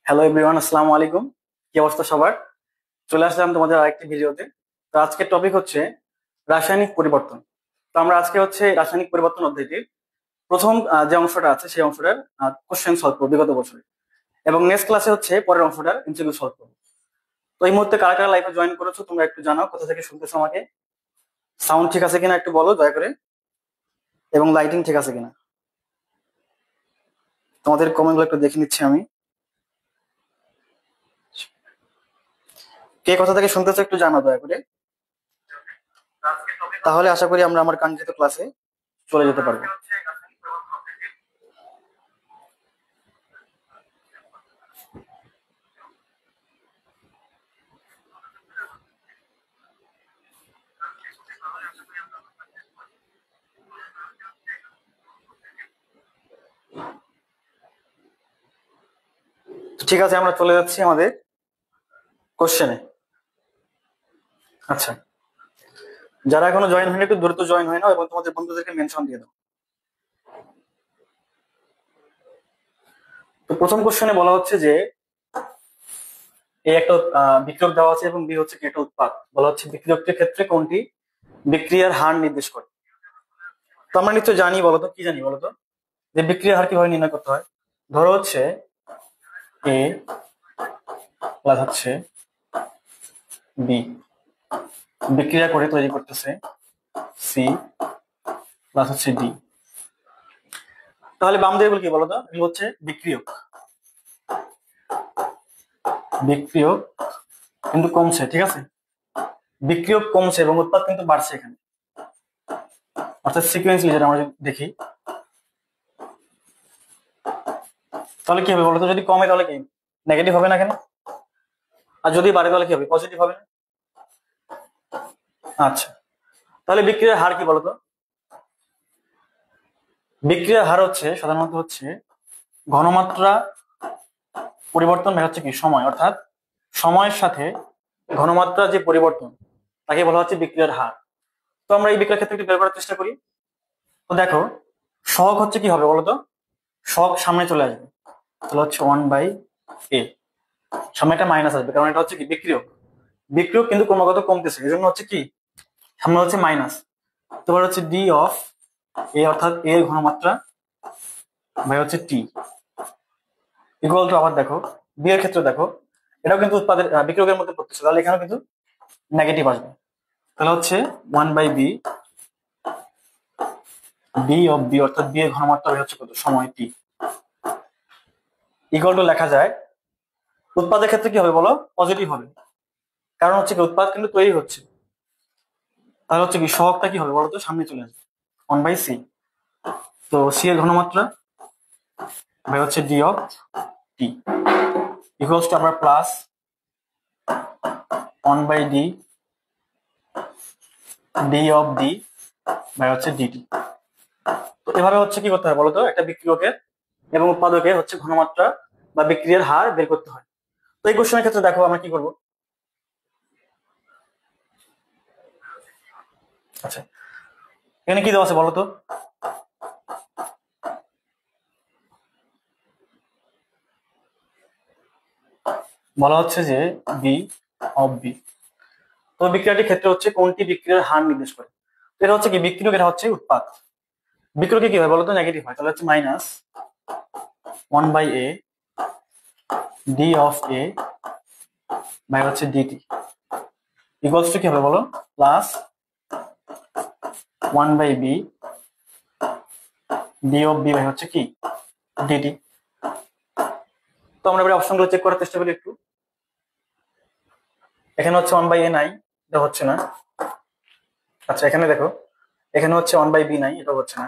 Hello everyone, আসসালামু আলাইকুম। কি অবস্থা সবার? চলে আসলাম তোমাদের আরেকটি ভিডিওতে। তো আজকের টপিক হচ্ছে রাসায়নিক পরিবর্তন। তো আমরা আজকে হচ্ছে রাসায়নিক পরিবর্তন অধ্যায়টির প্রথম যে অংশটা আছে সেই অংশটার কোশ্চেন সলভ করবো বিগত বছরে, এবং নেক্সট ক্লাসে হচ্ছে পরের অংশটার এমসিকিউ সলভ করবো। তো এই মুহূর্তে কারা কারা লাইভে জয়েন করেছো তোমরা একটু জানাও, কোথা থেকে শুনতেছো আমাকে, সাউন্ড ঠিক আছে কিনা একটু বলো দয়া করে, এবং লাইটিং ঠিক আছে কিনা। তোমাদের কমেন্টগুলো একটু দেখে নিচ্ছি আমি, কে কোথা থেকে শুনতেছো একটু জানাও দয়া করে, তাহলে আশা করি আমরা আমার কাঙ্ক্ষিত ক্লাসে চলে যেতে পারবো। ঠিক আছে, আমরা চলে যাচ্ছি আমাদের কোশ্চেনে। আচ্ছা, যারা এখনো জয়েন হয়নি একটু দ্রুত জয়েন হয় নাও এবং তোমাদের বন্ধুদেরকে মেনশন দিয়ে দাও। তো প্রথম কোশ্চেনে বলা হচ্ছে যে এই একটা বিক্রিয়ক দেওয়া আছে এবং বি হচ্ছে কি একটা উৎপাদ। বলা হচ্ছে বিক্রিয়কটির ক্ষেত্রে কোনটি বিক্রিয়ার হার নির্দেশ করে। তো আমরা নিশ্চয় জানি, বলতো কি জানি বলতো, যে বিক্রিয়ার হার কিভাবে নির্ণয় করতে হয়। ধরো হচ্ছে এ প্লাস হচ্ছে বি বিক্রিয়া করে তৈরি করতেছে সি প্লাস হচ্ছে ডি। তাহলে বাম দিকে কি বলতো, এগুলো হচ্ছে বিক্রিয়ক। বিক্রিয়ক কিন্তু কমছে, ঠিক আছে, বিক্রিয়ক কমছে এবং উৎপাদ কিন্তু বাড়ছে এখানে, অর্থাৎ সিকোয়েন্সলি যেটা আমরা যদি দেখি তাহলে কি হবে বলতো, যদি কমে তাহলে কি নেগেটিভ হবে না কেন, আর যদি বাড়ে তাহলে কি হবে পজিটিভ হবে না। আচ্ছা, তাহলে বিক্রিয়ার হার কি বলতো, বিক্রিয়ার হার হচ্ছে সাধারণত হচ্ছে ঘনমাত্রা পরিবর্তন হচ্ছে কি সময়, অর্থাৎ সময়ের সাথে ঘনমাত্রা যে পরিবর্তন তাকে বলা হচ্ছে বিক্রিয়ার হার। তো আমরা এই বিক্রিয়ার ক্ষেত্রে একটু বের করার চেষ্টা করি। তো দেখো সহগ হচ্ছে কি হবে বলতো, সহগ সামনে চলে আসবে, তাহলে হচ্ছে 1/a, সামনে একটা মাইনাস আসবে কারণ এটা হচ্ছে কি বিক্রিয়ক। বিক্রিয়ক কিন্তু ক্রমাগত কমতেছে, এই জন্য হচ্ছে কি সামনে হচ্ছে মাইনাস। তোমার হচ্ছে ডি অফ এ, অর্থাৎ এর ঘনমাত্রা ভাই হচ্ছে টি ইকুয়াল টু, আবার দেখো বি এর ক্ষেত্রে দেখো এটাও কিন্তু উৎপাদের বিক্রিয়কের মধ্যে পড়তেছে, তাহলে এখানেও কিন্তু নেগেটিভ আসবে। তাহলে হচ্ছে 1/b, বি অফ বি অর্থাৎ বি এর ঘনমাত্রা হচ্ছে কত সময় টি ইকুয়াল টু লেখা যায় উৎপাদের ক্ষেত্রে কি হবে বলো, পজিটিভ হবে, কারণ হচ্ছে কি উৎপাদ কিন্তু তৈরি হচ্ছে। তাহলে হচ্ছে কি সহগটা কি হবে বলতো, সামনে চলে আসবে 1/c। তো সি এর ঘনমাত্রা ভাই হচ্ছে d of t equals to আবার plus 1/d d of d ভাই হচ্ছে ডিটি। তো এভাবে হচ্ছে কি করতে হয় বলতো, একটা বিক্রিয়কের এবং উৎপাদকের হচ্ছে ঘনমাত্রা বা বিক্রিয়ার হার বের করতে হয়। তো এই কোশ্চেনের ক্ষেত্রে দেখো আমরা কি করব। আচ্ছা, এখানে কি দেওয়া আছে বলতো, বলা হচ্ছে যে বি অফ বি। তো বিক্রিয়াটির ক্ষেত্রে হচ্ছে কোনটি বিক্রিয়ার হার নির্দেশ করে। এটা হচ্ছে কি বিক্রিয়ক, এটা হচ্ছে উৎপাদ। বিক্রিয়কে কি হয় বলতো, নেগেটিভ হয়, তাহলে হচ্ছে minus 1/a d of a by হচ্ছে ডিটি ইকুয়ালস টু কি হবে বলো, plus 1/b d of b by হচ্ছে কি ডিটি। তো আমরা এবার অপশনগুলো চেক করার চেষ্টা করি একটু। এখানে হচ্ছে 1/a নাই, এটা হচ্ছে না। আচ্ছা এখানে দেখো, এখানে হচ্ছে 1/b নাই, এটা হচ্ছে না।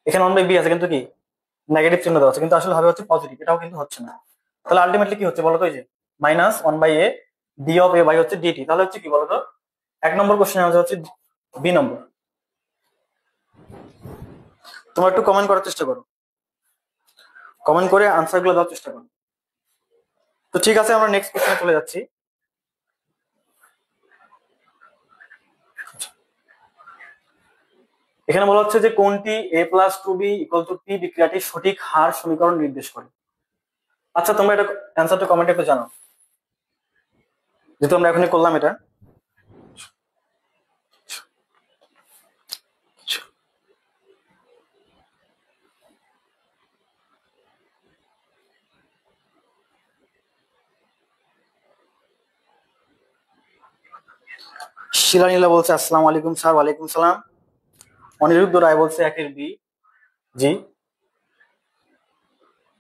এখানে 1/b আছে কিন্তু কি নেগেটিভ চিহ্ন দেওয়া আছে, কিন্তু আসলে হবে হচ্ছে পজিটিভ, এটাও কিন্তু হচ্ছে না। তাহলে আলটিমেটলি কি হচ্ছে বলতো, এই যে minus 1/a d of a by হচ্ছে ডিটি। তাহলে হচ্ছে কি বলতো, 1 নম্বর কোশ্চেন আনসার হচ্ছে বি নম্বর। তোমরা একটু কমেন্ট করার চেষ্টা করো, কমেন্ট করে আনসার গুলো দেওয়ার চেষ্টা করো। তো ঠিক আছে, আমরা নেক্সট কোশ্চেনে চলে যাচ্ছি। এখানে বলা হচ্ছে যে কোনটি a plus two b equal to p বিক্রিয়াটির সঠিক হার সমীকরণ নির্দেশ করে। আচ্ছা তোমরা এটা অ্যান্সারটা কমেন্টে একটু জানো, যেহেতু আমরা এখনই করলাম এটা। শিলানীলা বলছে আসসালামু আলাইকুম স্যার। ওয়ালাইকুম সালাম। অনিরুদ্ধ রায় বলছে একের বি। জি,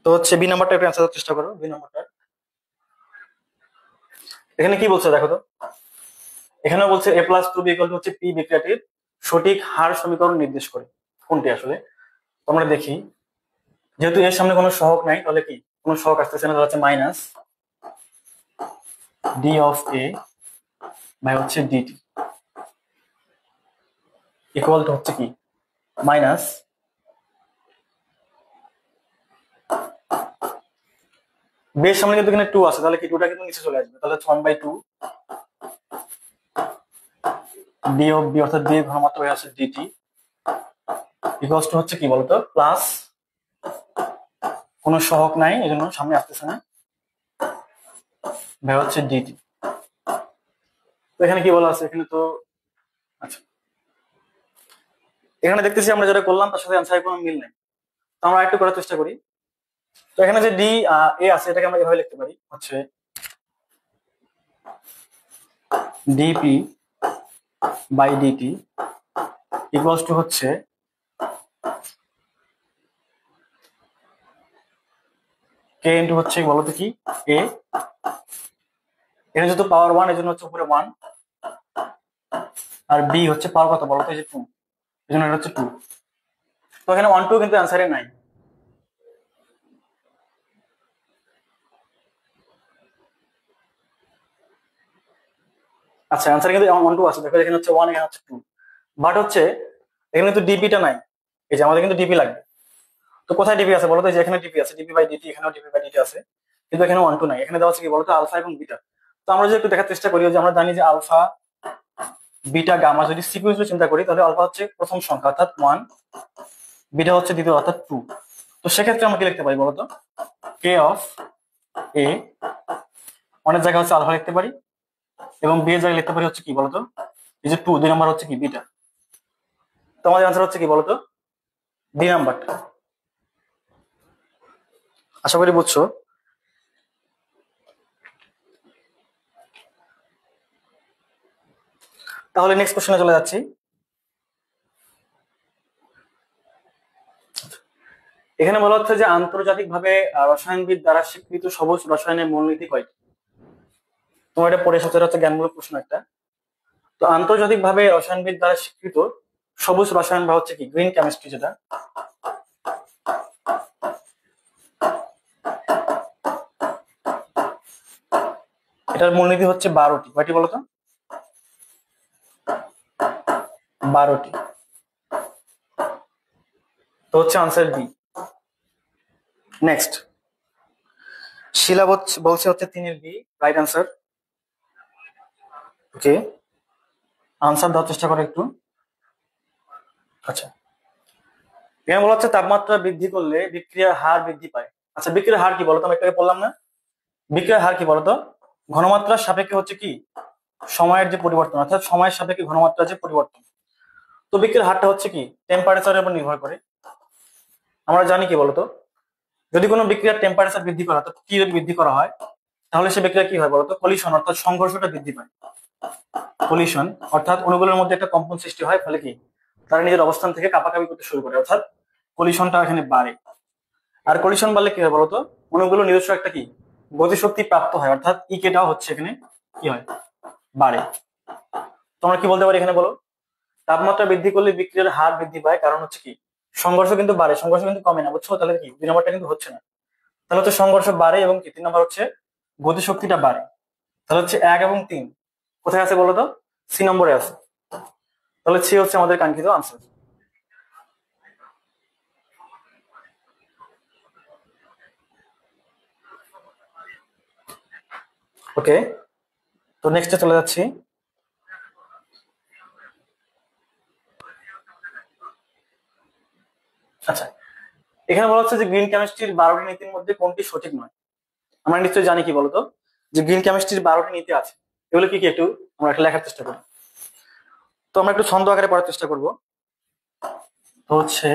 তো হচ্ছে বি নাম্বারটা একটু অ্যান্সার করার চেষ্টা করো। বি নাম্বারটা এখানে কি বলছে দেখো তো। এখানে বলছে a plus two b equal to হচ্ছে পি বিক্রিয়াটির সঠিক হার সমীকরণ নির্দেশ করে। কোনটি আসলে তো আমরা দেখি, যেহেতু এর সামনে কোনো সহগ নাই তাহলে কি কোনো সহগ আসতেছে না, তাহলে হচ্ছে minus d of a by হচ্ছে ডিটি ইকুয়াল টু হচ্ছে কি মাইনাস বের সামনে কিন্তু এখানে টু আছে, তাহলে কি টুটা কিন্তু নিচে চলে আসবে, তাহলে হচ্ছে 1/2 ডি অফ বি অর্থাৎ বি ঘনমাত্রা হয়ে আছে ডিটি ইকুয়ালস টু হচ্ছে কি বলতো প্লাস কোনো সহগ নাই এই জন্য সামনে আসতেছে না, ভাই হচ্ছে ডিটি। তো এখানে কি বলা আছে এখানে তো, আচ্ছা এখানে দেখতেছি আমরা যেটা করলাম তার সাথে অ্যান্সারের কোনো মিল নেই, তো আমরা একটু করার চেষ্টা করি। তো এখানে যে ডি এ আছে এটাকে আমরা এভাবে লিখতে পারি হচ্ছে dp by dt equals to হচ্ছে কে ইন্টু হচ্ছে বলতো কি এ, এখানে যেহেতু পাওয়ার 1 এই জন্য হচ্ছে উপরে 1, আর বি হচ্ছে পাওয়ার কত বলতো এই যে 2, এই জন্য এটা হচ্ছে 2। তো এখানে 1 2 কিন্তু অ্যান্সারে নাই। আচ্ছা অ্যান্সার কিন্তু 1 2 আছে, দেখো এখানে হচ্ছে 1 এখানে হচ্ছে 2, বাট হচ্ছে এখানে কিন্তু ডিপিটা নাই। এই যে আমাদের কিন্তু ডিপি লাগবে, তো কোথায় ডিপি আছে বলতো, যে এখানে ডিপি আছে ডিপি বাই ডিটি, এখানেও ডিপি বাই ডিটি আছে, কিন্তু এখানে 1 2 নাই। এখানে দেওয়া আছে কি বলতো আলফা এবং বিটা। তো আমরা যদি একটু দেখার চেষ্টা করি, যে আমরা জানি যে আলফা বিটা গামা যদি সিকুয়েন্স চিন্তা করি, তাহলে আলফা হচ্ছে প্রথম সংখ্যা অর্থাৎ 1, বিটা হচ্ছে দ্বিতীয় অর্থাৎ 2। তো সেক্ষেত্রে আমরা কি লিখতে পারি বলতো কে অফ এ, অনেক জায়গায় হচ্ছে আলফা লিখতে পারি, এবং বি এর জায়গায় লিখতে পারি হচ্ছে কি বলতো এই যে 2, 2 নাম্বার হচ্ছে কি বিটা। তো আমাদের আনসার হচ্ছে কি বলতো ডি নাম্বারটা। আশা করি বুঝছো। তাহলে নেক্সট কোশ্চেনে চলে যাচ্ছি। এখানে বলা হচ্ছে যে আন্তর্জাতিকভাবে রসায়নবিদ দ্বারা স্বীকৃত সবুজ রসায়নের মূলনীতি কয়টি। তোমার এটা পড়ে এসেছে, হচ্ছে জ্ঞানমূলক প্রশ্ন একটা। তো আন্তর্জাতিকভাবে রসায়নবিদ দ্বারা স্বীকৃত সবুজ রসায়ন বা হচ্ছে কি গ্রিন কেমিস্ট্রি, যেটা এটার মূলনীতি হচ্ছে 12টি। কয়টি বলতো 12টি। তো হচ্ছে আনসার বি। নেক্সট শিলা বলছে হচ্ছে 3 বি রাইট আনসার। ওকে, আনসার দেওয়ার চেষ্টা করো একটু। আচ্ছা এখানে বলা হচ্ছে তাপমাত্রা বৃদ্ধি করলে বিক্রিয়ার হার বৃদ্ধি পায়। আচ্ছা বিক্রিয়ার হার কি বলতো, আমি একটু বললাম না, বিক্রিয়ার হার কি বলতো ঘনমাত্রার সাপেক্ষে হচ্ছে কি সময়ের যে পরিবর্তন, অর্থাৎ সময়ের সাপেক্ষে ঘনমাত্রার যে পরিবর্তন। তো বিক্রিয়ার হারটা হচ্ছে কি টেম্পারেচারের উপর নির্ভর করে। আমরা জানি কি বলতো যদি কোনো বিক্রিয়ার টেম্পারেচার বৃদ্ধি করা, অর্থাৎ টি যদি বৃদ্ধি করা হয়, তাহলে সে বিক্রিয়া কি হয় বলতো কলিশন অর্থাৎ সংঘর্ষটা বৃদ্ধি পায়। কলিশন অর্থাৎ অণুগুলোর মধ্যে একটা কম্পন সৃষ্টি হয়, ফলে কি তারা নিজের অবস্থান থেকে কাঁপাকাঁপি করতে শুরু করে, অর্থাৎ কলিশনটা এখানে বাড়ে। আর কলিশন বাড়লে কি হয় বলতো অণুগুলো নিজস্ব একটা কি গতিশক্তি প্রাপ্ত হয়, অর্থাৎ ইকেটাও হচ্ছে এখানে কি হয় বাড়ে। তোমরা কি বলতে পারি এখানে বলো তাপমাত্রা বৃদ্ধি করলে বিক্রিয়ার হার বৃদ্ধি পায়, কারণ হচ্ছে কি সংঘর্ষ কিন্তু বাড়ে, সংঘর্ষ কিন্তু কমে না, বুঝছো। তাহলে কি 2 নম্বরটা কিন্তু হচ্ছে না, তাহলে হচ্ছে সংঘর্ষ বাড়ে এবং কি 3 নম্বর হচ্ছে গতিশক্তিটা বাড়ে। তাহলে হচ্ছে 1 এবং 3 কোথায় আছে বলো তো সি নম্বরে আছে, তাহলে সি হচ্ছে আমাদের কাঙ্ক্ষিত আনসার। ওকে, তো নেক্সটে চলে যাচ্ছি। এখানে বলা হচ্ছে যে গ্রিন কেমিস্ট্রির 12টি নীতির মধ্যে কোনটি সঠিক নয়। আমরা নিশ্চয়ই জানি কি বলতো, যে গ্রিন কেমিস্ট্রির 12টি নীতি আছে, এগুলো কি কি একটু আমরা একটা লেখার চেষ্টা করি। তো আমরা একটু ছন্দ আকারে পড়ার চেষ্টা করব। তো হচ্ছে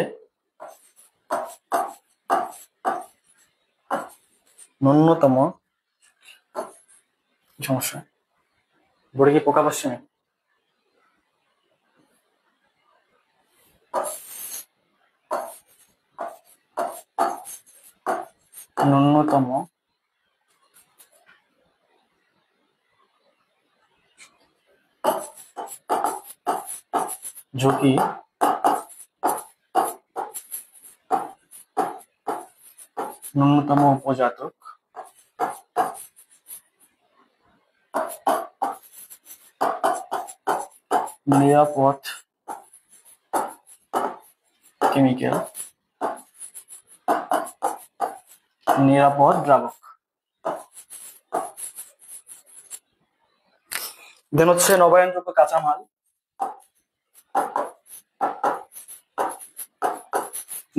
ন্যূনতম সমস্যা, বোর্ডে কি পোকা বসছে নাকি? ন্যূনতম ঝুঁকি ন্যূনতম উপজাতক নিরাপদ কেমিক্যাল নিরাপদ দ্রাবক। দেন হচ্ছে নবায়নযোগ্য কাঁচামাল,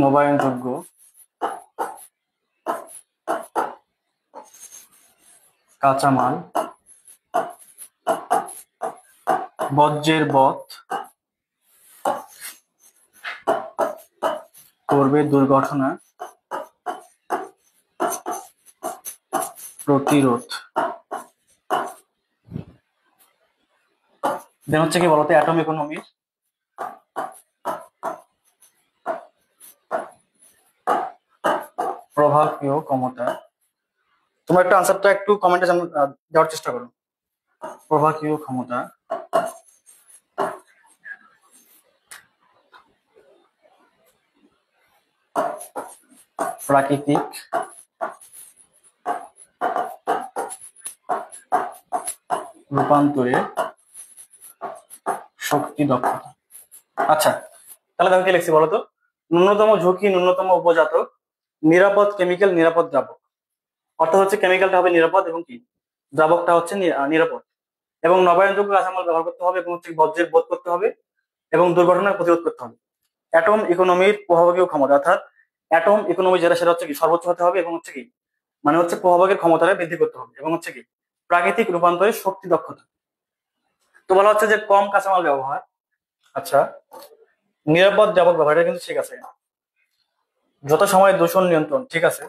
নবায়নযোগ্য কাঁচামাল বর্জ্যের বধ করবে দুর্ঘটনা প্রতিরোধ। দেন হচ্ছে কি বলতো, অ্যাটম ইকোনমির প্রভাবীয় ক্ষমতা। তোমরা একটু আনসারটা একটু কমেন্টে দেওয়ার চেষ্টা করো। প্রভাবীয় ক্ষমতা প্রাকৃতিক রূপান্তরে শক্তি দক্ষতা। আচ্ছা, তাহলে দেখো কি লিখছি বলতো, ন্যূনতম ঝুঁকি ন্যূনতম উপজাতক নিরাপদ কেমিক্যাল নিরাপদ দ্রাবক। অর্থাৎ হচ্ছে কেমিক্যালটা হবে নিরাপদ এবং কি দ্রাবকটা হচ্ছে নিরাপদ, এবং নবায়নযোগ্য কাঁচামাল ব্যবহার করতে হবে, এবং হচ্ছে বর্জ্যের বোধ করতে হবে, এবং দুর্ঘটনার প্রতিরোধ করতে হবে। অ্যাটম ইকোনমির প্রভাবকীয় ক্ষমতা, অর্থাৎ অ্যাটম ইকোনমি যেটা সেটা হচ্ছে কি সর্বোচ্চ হতে হবে, এবং হচ্ছে কি মানে হচ্ছে প্রভাবকের ক্ষমতাটা বৃদ্ধি করতে হবে, এবং হচ্ছে কি প্রাকৃতিক রূপান্তরের শক্তি দক্ষতা। তো বলা হচ্ছে যে কম কাঁচামাল ব্যবহার। আচ্ছা, নিরাপদ দ্রাবক ব্যবহার, এটা কিন্তু ঠিক আছে। যত সময় দূষণ নিয়ন্ত্রণ, ঠিক আছে।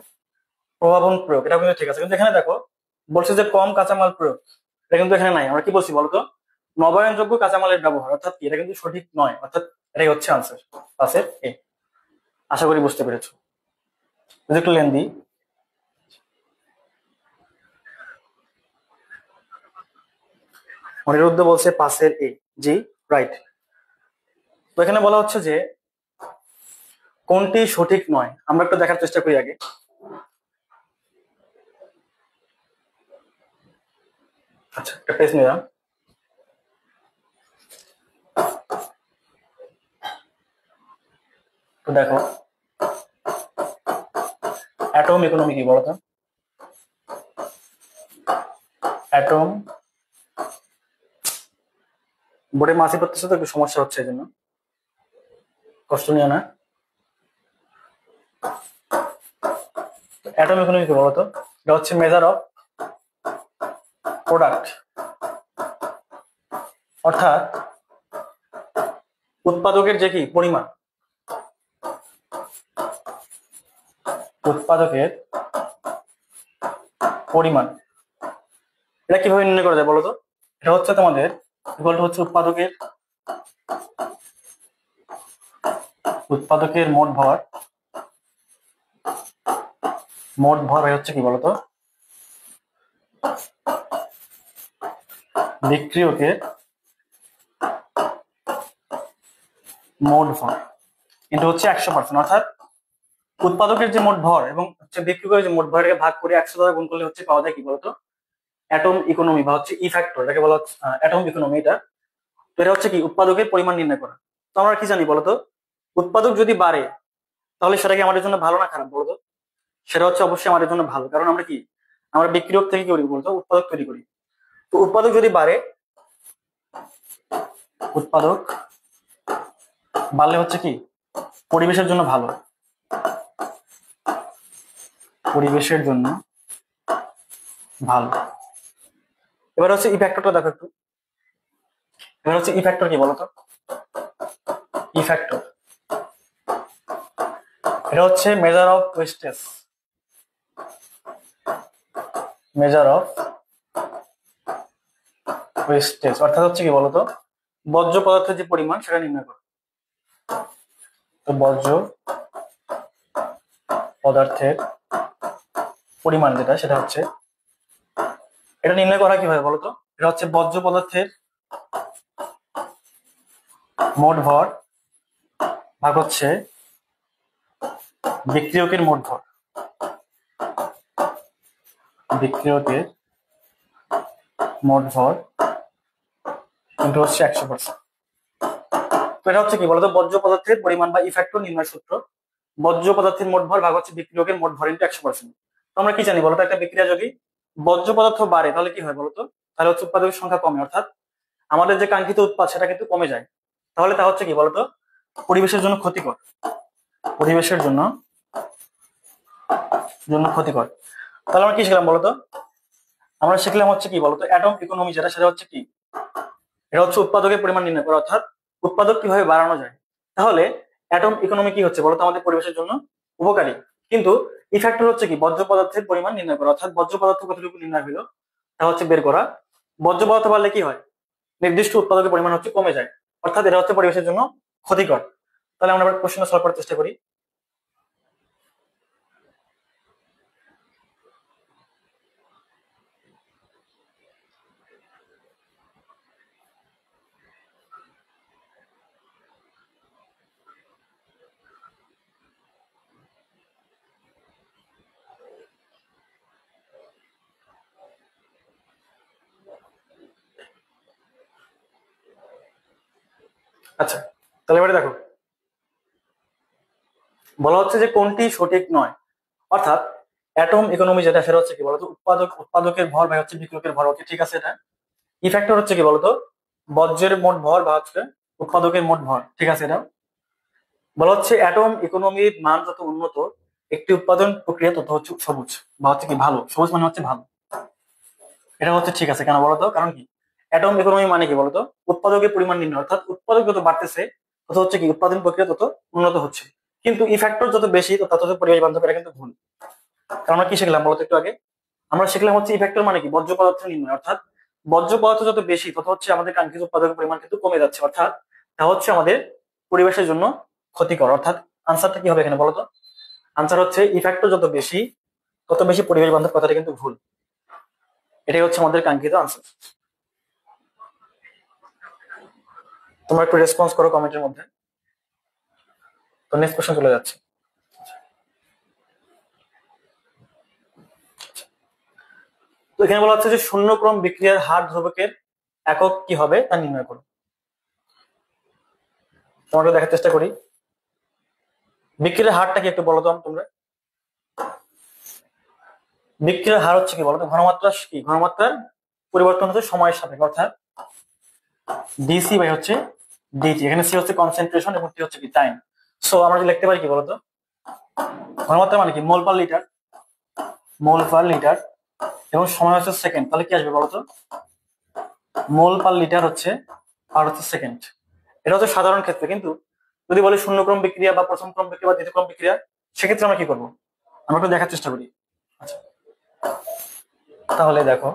প্রভাবন প্রয়োগ, এটা কিন্তু ঠিক আছে, কিন্তু এখানে দেখো বলছে যে কম কাঁচামাল প্রয়োগ, এটা কিন্তু এখানে নাই। আমরা কি বলছি বলতো, নবায়নযোগ্য কাঁচামালের ব্যবহার, অর্থাৎ কি এটা কিন্তু সঠিক নয়, অর্থাৎ এটাই হচ্ছে আনসার পাশের এ। আশা করি বুঝতে পেরেছো, একটু লেন্দি। অনিরুদ্ধ বলছে পাশের এ, জি রাইট। তো এখানে বলা হচ্ছে যে কোনটি সঠিক নয়, আমরা একটু দেখার চেষ্টা করি আগে। আচ্ছা, একটা পেজ নিলাম। তো দেখো অ্যাটম ইকোনমি কি বলতো, অ্যাটম বোর্ডে মাসি পড়তেছে তো একটু সমস্যা হচ্ছে, এই জন্য কষ্ট নিও না। অ্যাটম ইকোনমি কি বলতো, এটা হচ্ছে মেজার অফ প্রোডাক্ট, অর্থাৎ উৎপাদকের যে কি পরিমাণ, উৎপাদকের পরিমাণ, এটা কিভাবে নির্ণয় করা যায় বলতো। এটা হচ্ছে তোমাদের হচ্ছে উৎপাদকের মোট ভর, মোট ভর হচ্ছে কি বলতো বিক্রিয়কের মোট ভর কিন্তু হচ্ছে 100%, অর্থাৎ উৎপাদকের যে মোট ভর এবং হচ্ছে বিক্রিয়কের যে মোট ভরকে ভাগ করে 100 দ্বারা গুণ করলে হচ্ছে পাওয়া যায় কি বলতো অ্যাটম ইকোনমি, বা হচ্ছে ই ফ্যাক্টর, এটাকে বলা হচ্ছে অ্যাটম ইকোনমি। এটা তো এটা হচ্ছে কি উৎপাদকের পরিমাণ নির্ণয় করা। তো আমরা কি জানি বলতো, উৎপাদক যদি বাড়ে তাহলে সেটা কি আমাদের জন্য ভালো না খারাপ বলতো। সেটা হচ্ছে অবশ্যই আমাদের জন্য ভালো, কারণ আমরা কি আমরা বিক্রিয়ক থেকে কি করি বলতো উৎপাদক তৈরি করি। তো উৎপাদক যদি বাড়ে, উৎপাদক বাড়লে হচ্ছে কি পরিবেশের জন্য ভালো, পরিবেশের জন্য ভালো। এবার হচ্ছে ই ফ্যাক্টরটা দেখো একটু। এবার হচ্ছে ই ফ্যাক্টর কি বলতো? ই ফ্যাক্টর এটা হচ্ছে measure of wastage, measure of wastage অর্থাৎ হচ্ছে কি বলতো, বর্জ্য পদার্থের যে পরিমাণ সেটা নির্ণয় করো। তো বর্জ্য পদার্থের পরিমাণ যেটা সেটা হচ্ছে, এটা নির্ণয় করা কিভাবে বলতো? এটা হচ্ছে বর্জ্য পদার্থের মোট ভর ভাগ হচ্ছে বিক্রিয়কের মোট ভর, বিক্রিয়কের মোট ভর কিন্তু হচ্ছে 100%। তো এটা হচ্ছে কি বলতো, বর্জ্য পদার্থের পরিমাণ বা ইফ্যাক্টর নির্ণয় সূত্র। বর্জ্য পদার্থের মোট ভর ভাগ হচ্ছে বিক্রিয়কের মোট ভর ইন্টু 100%। তো আমরা কি জানি বলতো, একটা বিক্রিয়া যদি বর্জ্য পদার্থ বাড়ে তাহলে কি হয় বলতো? তাহলে হচ্ছে উৎপাদকের সংখ্যা কমে, অর্থাৎ আমাদের যে কাঙ্ক্ষিত উৎপাদ সেটা কিন্তু কমে যায়। তাহলে তা হচ্ছে কি বলতো, পরিবেশের জন্য ক্ষতিকর, পরিবেশের জন্য ক্ষতিকর। তাহলে আমরা কি শিখলাম বলতো? আমরা শিখলাম হচ্ছে কি বলতো, অ্যাটম ইকোনমি যেটা সেটা হচ্ছে কি, এটা হচ্ছে উৎপাদকের পরিমাণ নির্ণয় করা, অর্থাৎ উৎপাদক কিভাবে বাড়ানো যায়। তাহলে অ্যাটম ইকোনমি কি হচ্ছে বলতো, আমাদের পরিবেশের জন্য উপকারী। কিন্তু ইফ্যাক্টর হচ্ছে কি, বর্জ্য পদার্থের পরিমাণ নির্ণয় করা, অর্থাৎ বর্জ্য পদার্থ কতটুকু নির্ণয় হলো তা হচ্ছে বের করা। বর্জ্য পদার্থ বাড়লে কি হয়, নির্দিষ্ট উৎপাদকের পরিমাণ হচ্ছে কমে যায়, অর্থাৎ এটা হচ্ছে পরিবেশের জন্য ক্ষতিকর। তাহলে আমরা কোশ্চেন সলভ করার চেষ্টা করি। আচ্ছা, তাহলে এবারে দেখো, বলা হচ্ছে যে কোনটি সঠিক নয়, অর্থাৎ অ্যাটম ইকোনমি যেটা সেটা হচ্ছে কি বলতো, উৎপাদকের ভর বা হচ্ছে বিক্রিয়কের ভর, ওকে ঠিক আছে। এটা ইফ্যাক্টর হচ্ছে কি বলতো, বর্জ্যের মোট ভর বা হচ্ছে উৎপাদকের মোট ভর, ঠিক আছে। এটা বলা হচ্ছে অ্যাটম ইকোনমির মান যত উন্নত, একটি উৎপাদন প্রক্রিয়া তত হচ্ছে সবুজ বা হচ্ছে কি ভালো। সবুজ মানে হচ্ছে ভালো, এটা হচ্ছে ঠিক আছে। কেন বলতো? কারণ কি, অ্যাটম ইকোনমি মানে কি বলতো, উৎপাদকের পরিমাণ নির্ণয়, অর্থাৎ উৎপাদক যত বাড়তেছে তত হচ্ছে কি উৎপাদন প্রক্রিয়া তত উন্নত হচ্ছে। কিন্তু ইফ্যাক্টর যত বেশি তত পরিবেশ বান্ধব, এটা কিন্তু ভুল। কারণ আমরা কি শিখলাম বলতো একটু আগে? আমরা শিখলাম হচ্ছে ইফ্যাক্টর মানে কি, বর্জ্য পদার্থ নির্ণয়, অর্থাৎ বর্জ্য পদার্থ যত বেশি তত হচ্ছে আমাদের কাঙ্ক্ষিত উৎপাদকের পরিমাণ কিন্তু কমে যাচ্ছে, অর্থাৎ তা হচ্ছে আমাদের পরিবেশের জন্য ক্ষতিকর। অর্থাৎ আনসারটা কি হবে এখানে বলতো? আনসার হচ্ছে ইফ্যাক্টর যত বেশি তত বেশি পরিবেশ বান্ধব, কথাটা কিন্তু ভুল। এটাই হচ্ছে আমাদের কাঙ্ক্ষিত আনসার। তোমরা একটু রেসপন্স করো কমেন্টের মধ্যে। তো নেক্সট কোশ্চেন চলে যাচ্ছে। তো এখানে বলা হচ্ছে যে শূন্যক্রম বিক্রিয়ার হার ধ্রুবকের একক কি হবে তা নির্ণয় করো। তোমাকে দেখার চেষ্টা করি, বিক্রিয়ার হারটা কি একটু বলো তো তোমরা। বিক্রিয়ার হার হচ্ছে কি বলতো, ঘনমাত্রা কি, ঘনমাত্রার পরিবর্তন হচ্ছে সময়ের সাপেক্ষে, অর্থাৎ ডিসি বাই হচ্ছে ডিটি। এখানে সি হচ্ছে কনসেন্ট্রেশন এবং টি হচ্ছে কি টাইম। সো আমরা যদি লিখতে পারি কি বলতো, ঘনমাত্রা মানে কি মোল পার লিটার, মোল পার লিটার, এবং সময় হচ্ছে সেকেন্ড। তাহলে কি আসবে বলতো, মোল পার লিটার হচ্ছে আর হচ্ছে সেকেন্ড। এটা হচ্ছে সাধারণ ক্ষেত্রে। কিন্তু যদি বলি শূন্যক্রম বিক্রিয়া বা প্রথম ক্রম বিক্রিয়া বা দ্বিতীয় ক্রম বিক্রিয়া, সেক্ষেত্রে আমরা কি করবো, আমরা একটু দেখার চেষ্টা করি। আচ্ছা, তাহলে দেখো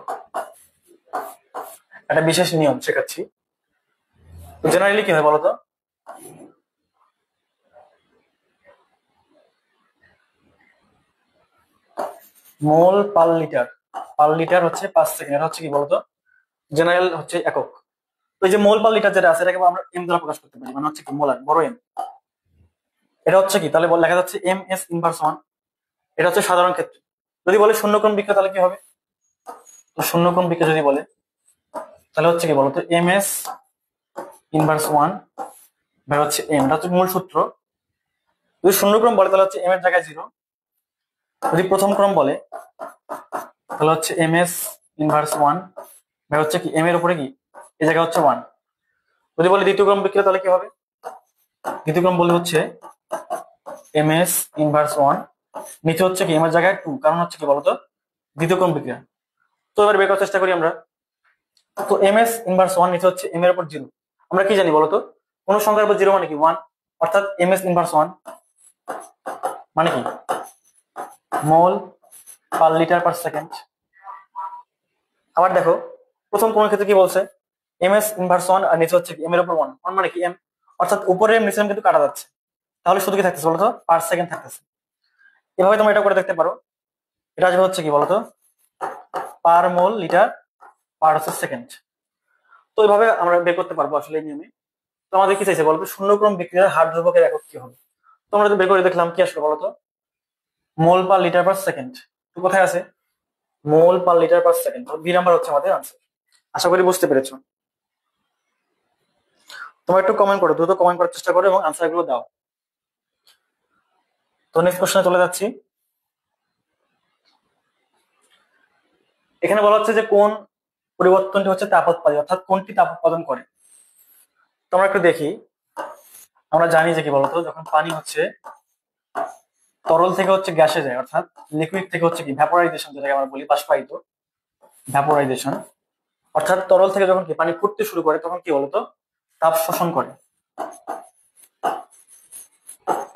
একটা বিশেষ নিয়ম শেখাচ্ছি। জেনারেলি কি হয় বলতো, মোল পার লিটার, পার লিটার হচ্ছে 5 সেকেন্ড। এটা হচ্ছে কি বলতো, জেনারেল হচ্ছে একক। তো এই যে মোল পার লিটার যেটা আছে এটাকে আমরা এম দ্বারা প্রকাশ করতে পারি, মানে হচ্ছে কি মোলার বড় এম। এটা হচ্ছে কি, তাহলে লেখা যাচ্ছে এম এস ইনভার্স 1। এটা হচ্ছে সাধারণ ক্ষেত্রে। যদি বলে শূন্যক্রম বিক্রিয়া তাহলে কি হবে, তো শূন্যক্রম বিক্রিয়া যদি বলে তাহলে হচ্ছে কি বলতো, এম এস ইনভার্স 1 ভাগ হচ্ছে এম। এটা হচ্ছে মূল সূত্র। যদি শূন্যক্রম বলে তাহলে হচ্ছে এম এর জায়গায় 0। যদি প্রথম ক্রম বলে তাহলে হচ্ছে এম এস ইনভার্স 1 ভাগ হচ্ছে কি এম এর উপরে কি এই জায়গায় হচ্ছে 1। যদি বলি দ্বিতীয় ক্রম বিক্রিয়া তাহলে কি হবে, দ্বিতীয় ক্রম বলে হচ্ছে এম এস ইনভার্স 1 নিচে হচ্ছে কি এম এর জায়গায় 2, কারণ হচ্ছে কি বলতো দ্বিতীয় ক্রম বিক্রিয়া। তো এবার বের করার চেষ্টা করি আমরা। তো এম এস ইনভার্স 1 নিচে হচ্ছে এম এর উপর 0। আমরা কি জানি বলতো, কোন সংখ্যার উপর 0 মানে কি 1, অর্থাৎ এম এস ইনভার্স 1 মানে কি মোল পার লিটার পার সেকেন্ড। আবার দেখো প্রথম কোন ক্ষেত্রে কি বলছে, এম এস ইনভার্স 1 আর নিচে হচ্ছে এম এর উপর 1, 1 মানে কি এম, অর্থাৎ উপরে নিচে কিন্তু কাটা যাচ্ছে, তাহলে শুধু কি থাকতেছে বলতো পার সেকেন্ড থাকতেছে। এভাবে তোমরা এটা করে দেখতে পারো, এটা আসবে হচ্ছে কি বলতো পার মোল লিটার পার হচ্ছে সেকেন্ড। তো এইভাবে আমরা বের করতে পারবো আসলে এই নিয়মে। তো আমাদের কি চাইছে বলতো শূন্যক্রম বিক্রিয়ার হার ধ্রুবকের একক কি হবে। তো আমরা তো বের করে দেখলাম কি আসলে বলতো মোল পার লিটার পার সেকেন্ড। তো কোথায় আছে mole per litre per second, b number হচ্ছে আমাদের আনসার। আশা করি বুঝতে পেরেছো। তোমরা একটু কমেন্ট করো, দ্রুত কমেন্ট করার চেষ্টা করো এবং আনসার গুলো দাও। তো নেক্সট কোশ্চেনে চলে যাচ্ছি। এখানে বলা হচ্ছে যে কোন পরিবর্তনটি হচ্ছে তাপ উৎপাদন, অর্থাৎ কোনটি তাপ উৎপাদন করে। তোমরা একটু দেখি, আমরা জানি যে কি বলতো যখন পানি হচ্ছে তরল থেকে হচ্ছে গ্যাসে যায়, অর্থাৎ লিকুইড থেকে হচ্ছে কি ভ্যাপোরাইজেশন, যেটাকে আমরা বলি বাষ্পায়িত, ভ্যাপোরাইজেশন, অর্থাৎ তরল থেকে যখন কি পানি ফুটতে শুরু করে তখন কি বলতো তাপ শোষণ করে,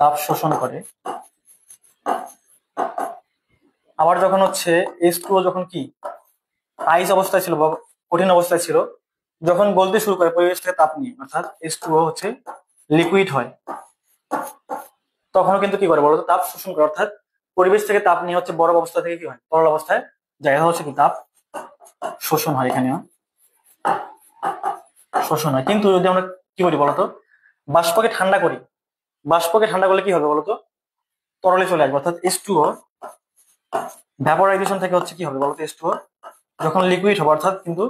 তাপ শোষণ করে। আবার যখন হচ্ছে H2O যখন কি আইস অবস্থায় ছিল বা কঠিন অবস্থায় ছিল, যখন গলতে শুরু করে পরিবেশ থেকে তাপ নিয়ে, অর্থাৎ H2O হচ্ছে লিকুইড হয়, তখনও কিন্তু কি করে বলতো তাপ শোষণ করে, অর্থাৎ পরিবেশ থেকে তাপ নিয়ে হচ্ছে বরফ অবস্থা থেকে কি হয় তরল অবস্থায় জায়গা হচ্ছে কি তাপ শোষণ হয়, এখানেও শোষণ হয়। কিন্তু যদি আমরা কি করি বলতো বাষ্পকে ঠান্ডা করি, বাষ্পকে ঠান্ডা করলে কি হবে বলতো তরলে চলে আসবে, অর্থাৎ H2O ভ্যাপোরাইজেশন থেকে হচ্ছে কি হবে বলতো H2O যখন লিকুইড হবে, অর্থাৎ কিন্তু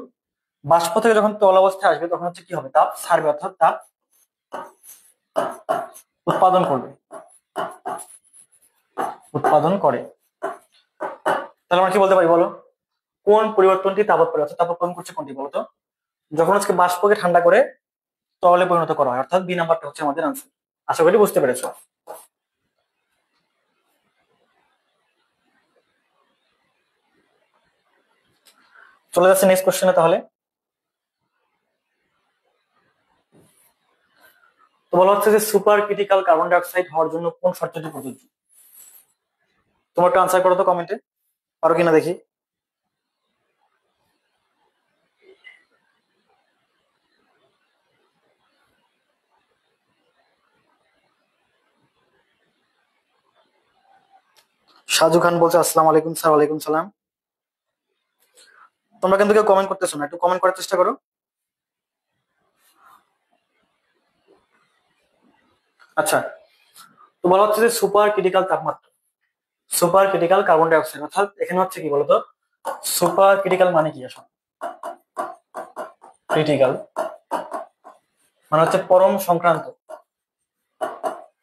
বাষ্প থেকে যখন তরল অবস্থায় আসবে তখন হচ্ছে কি হবে তাপ ছাড়বে, অর্থাৎ তাপ উৎপাদন করবে, উৎপাদন করে। তাহলে আমরা কি বলতে পারি বলো কোন পরিবর্তনটি তাপ উৎপাদন, অর্থাৎ তাপ উৎপাদন করছে কোনটি বলতো যখন হচ্ছে বাষ্পকে ঠান্ডা করে তরলে পরিণত করা হয়, অর্থাৎ বি নাম্বারটা হচ্ছে আমাদের আনসার। আশা করি বুঝতে পেরেছো। চলে যাচ্ছে নেক্সট কোশ্চেনে তাহলে। তো বলা হচ্ছে যে super critical carbon die oxide হওয়ার জন্য কোন শর্তটি প্রযোজ্য। তোমার একটু আনসার করো তো কমেন্টে, পারো কিনা দেখি। সাজু খান বলছে আসসালামু আলাইকুম স্যার। ওয়ালাইকুম সালাম। তোমরা কিন্তু কেউ কমেন্ট করতেছো না, একটু কমেন্ট করার চেষ্টা করো। আচ্ছা, তো বলা হচ্ছে যে সুপার ক্রিটিক্যাল তাপমাত্রা, super critical carbon die oxide, অর্থাৎ এখানে হচ্ছে কি বলতো সুপার ক্রিটিক্যাল মানে কি আসলে ক্রিটিক্যাল মানে হচ্ছে পরম সংক্রান্ত,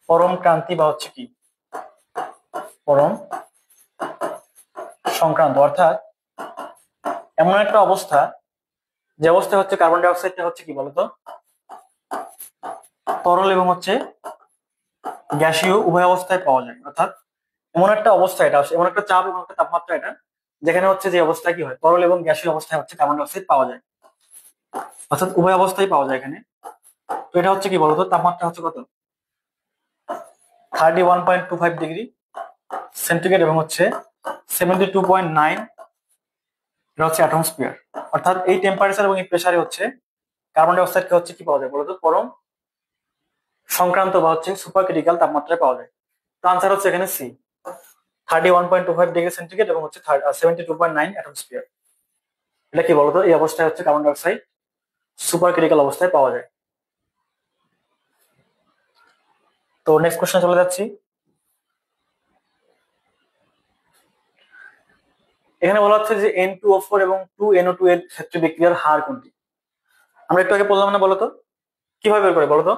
পরম ক্রান্তি বা হচ্ছে কি পরম সংক্রান্ত, অর্থাৎ এমন একটা অবস্থা যে অবস্থায় হচ্ছে কার্বন ডাই অক্সাইডটা হচ্ছে কি বলতো তরল এবং হচ্ছে গ্যাসীয় উভয় অবস্থায় পাওয়া যায়, অর্থাৎ এমন একটা অবস্থা, এটা এমন একটা চাপ এবং একটা তাপমাত্রা এটা যেখানে হচ্ছে যে অবস্থায় কি হয় তরল এবং গ্যাসীয় অবস্থায় হচ্ছে কার্বন ডাই অক্সাইড পাওয়া যায়, অর্থাৎ উভয় অবস্থায় পাওয়া যায় এখানে। তো এটা হচ্ছে কি বলতো তাপমাত্রা হচ্ছে কত 31.25 ডিগ্রি সেন্টিগ্রেড এবং হচ্ছে 72.9, এটা হচ্ছে অ্যাটমস্ফিয়ার। অর্থাৎ এই টেম্পারেচার এবং এই প্রেসারে হচ্ছে কার্বন ডাই অক্সাইডকে হচ্ছে কি পাওয়া যায় বলতো পরম সংক্রান্ত বা হচ্ছে সুপার ক্রিটিক্যাল তাপমাত্রায় পাওয়া যায়। তো আনসার হচ্ছে এখানে সি, 31.25 ডিগ্রি সেন্টিগ্রেড এবং হচ্ছে 72.9 অ্যাটমস্ফিয়ার। এটা কি বলতো এই অবস্থায় হচ্ছে carbon die oxide super critical অবস্থায় পাওয়া যায়। তো নেক্সট কোশ্চেন চলে যাচ্ছি। এখানে বলা হচ্ছে যে N2O4 এবং 2NO2 এর ক্ষেত্রে বিক্রিয়ার হার কোনটি। আমরা একটু আগে বললাম না বলতো কিভাবে বের করে বলতো